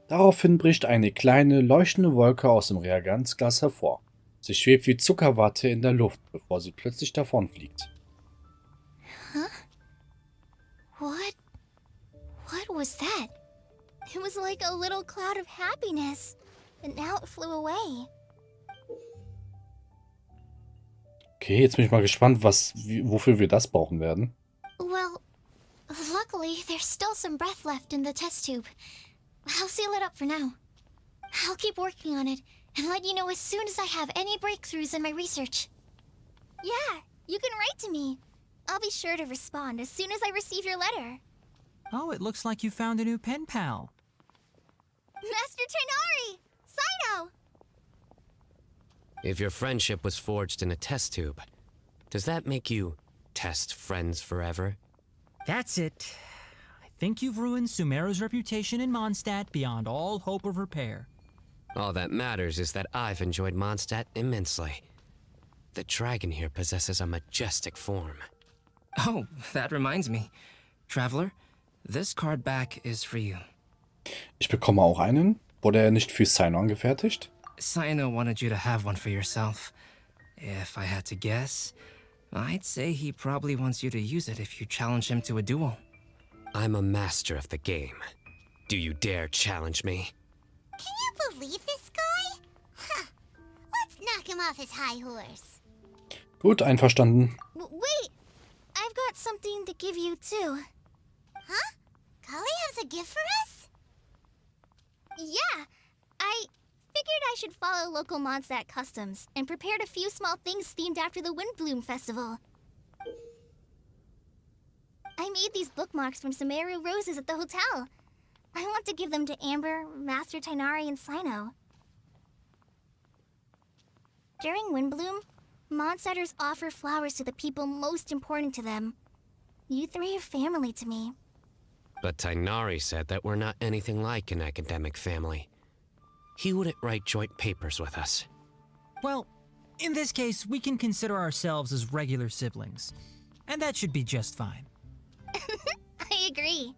Daraufhin bricht eine kleine, leuchtende Wolke aus dem Reagenzglas hervor. Sie schwebt wie Zuckerwatte in der Luft, bevor sie plötzlich davonfliegt. Huh? What was that? It was like a little cloud of happiness, but now it flew away. Okay, jetzt bin ich mal gespannt, wofür wir das brauchen werden. Well, luckily there's still some breath left in the test tube. I'll seal it up for now. I'll keep working on it and let you know as soon as I have any breakthroughs in my research. Yeah, you can write to me. I'll be sure to respond as soon as I receive your letter. Oh, it looks like you found a new pen pal. Master Tainari! Sino! If your friendship was forged in a test tube, does that make you test friends forever? That's it. I think you've ruined Sumeru's reputation in Mondstadt beyond all hope of repair. All that matters is that I've enjoyed Mondstadt immensely. The dragon here possesses a majestic form. Oh, that reminds me. Traveler, This card back is for you. Ich bekomme auch einen. Wurde er nicht für Sino angefertigt? Sino wanted you to have one for yourself. If I had to guess, I'd say he probably wants you to use it if you challenge him to a duel. I'm a master of the game. Do you dare challenge me? Can you believe this guy? Huh. Let's knock him off his high horse. Gut, einverstanden. Wait, I've got something to give you too. Huh? Collei has a gift for us? Yeah, I figured I should follow local Mondstadt customs and prepared a few small things themed after the Blume festival. I made these bookmarks from Saccharose roses at the hotel. I want to give them to Amber, Master Tighnari, and Sino. During Windbloom, Mondstadters offer flowers to the people most important to them. You three are family to me. But Tighnari said that we're not anything like an academic family. He wouldn't write joint papers with us. Well, in this case, we can consider ourselves as regular siblings. And that should be just fine. I agree.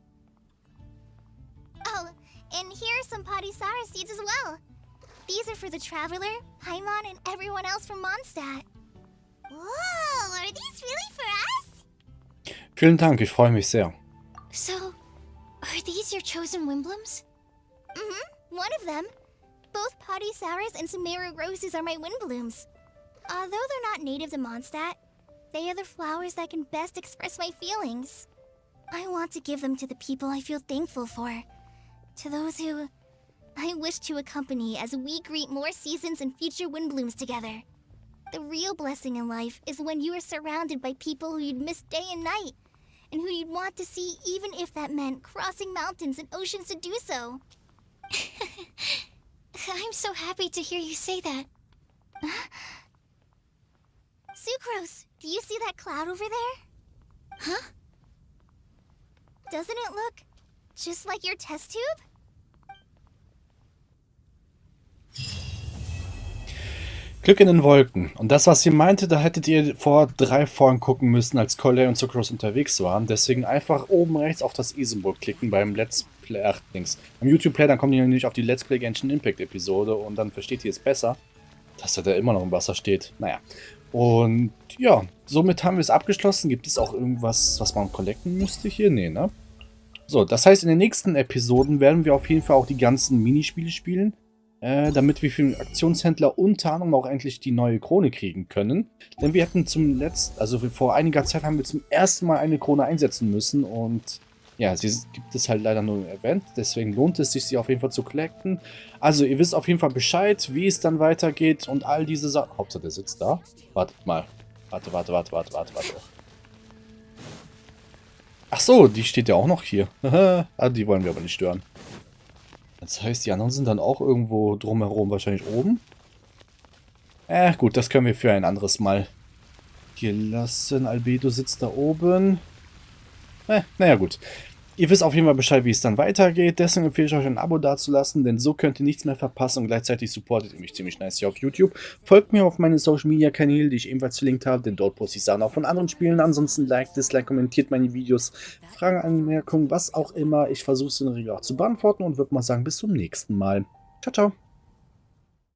Oh, and here are some Patisara seeds as well. These are for the Traveler, Paimon, and everyone else from Mondstadt. Whoa, are these really for us? Vielen Dank, ich freue mich sehr. So, are these your chosen Windblooms? One of them. Both Patisaras and Saccharose roses are my Windblooms. Although they're not native to Mondstadt, they are the flowers that can best express my feelings. I want to give them to the people I feel thankful for. To those who I wish to accompany as we greet more seasons and future Windblooms together. The real blessing in life is when you are surrounded by people who you'd miss day and night, and who you'd want to see even if that meant crossing mountains and oceans to do so. I'm so happy to hear you say that. Sucrose, do you see that cloud over there? Huh? Doesn't it look just like your test tube? Glück in den Wolken. Und das, was sie meinte, da hättet ihr vor 3 Folgen gucken müssen, als Collei und Saccharose unterwegs waren. Deswegen einfach oben rechts auf das i-Symbol klicken beim Let's Play, beim YouTube-Play, dann kommen die nämlich auf die Let's Play Genshin Impact-Episode und dann versteht ihr es besser, dass er da immer noch im Wasser steht. Naja. Und ja, somit haben wir es abgeschlossen. Gibt es auch irgendwas, was man collecten müsste hier? Nee, ne? So, das heißt, in den nächsten Episoden werden wir auf jeden Fall auch die ganzen Minispiele spielen. Damit wir für den Aktionshändler unter anderem auch endlich die neue Krone kriegen können. Denn wir hätten vor einiger Zeit haben wir zum ersten Mal eine Krone einsetzen müssen und ja, sie gibt es halt leider nur im Event, deswegen lohnt es sich, sie auf jeden Fall zu collecten. Also ihr wisst auf jeden Fall Bescheid, wie es dann weitergeht und all diese Sachen. Hauptsache der sitzt da. Wartet mal. Warte. Ach so, die steht ja auch noch hier. Die wollen wir aber nicht stören. Das heißt, die anderen sind dann auch irgendwo drumherum, wahrscheinlich oben. Gut, das können wir für ein anderes Mal hier lassen. Albedo sitzt da oben. Naja, gut. Ihr wisst auf jeden Fall Bescheid, wie es dann weitergeht. Deswegen empfehle ich euch ein Abo dazulassen, denn so könnt ihr nichts mehr verpassen und gleichzeitig supportet ihr mich ziemlich nice hier auf YouTube. Folgt mir auf meinen Social Media Kanälen, die ich ebenfalls verlinkt habe, denn dort poste ich Sachen auch von anderen Spielen. Ansonsten liked, dislike, kommentiert meine Videos, Fragen, Anmerkungen, was auch immer. Ich versuche es in der Regel auch zu beantworten und würde mal sagen, bis zum nächsten Mal. Ciao, ciao.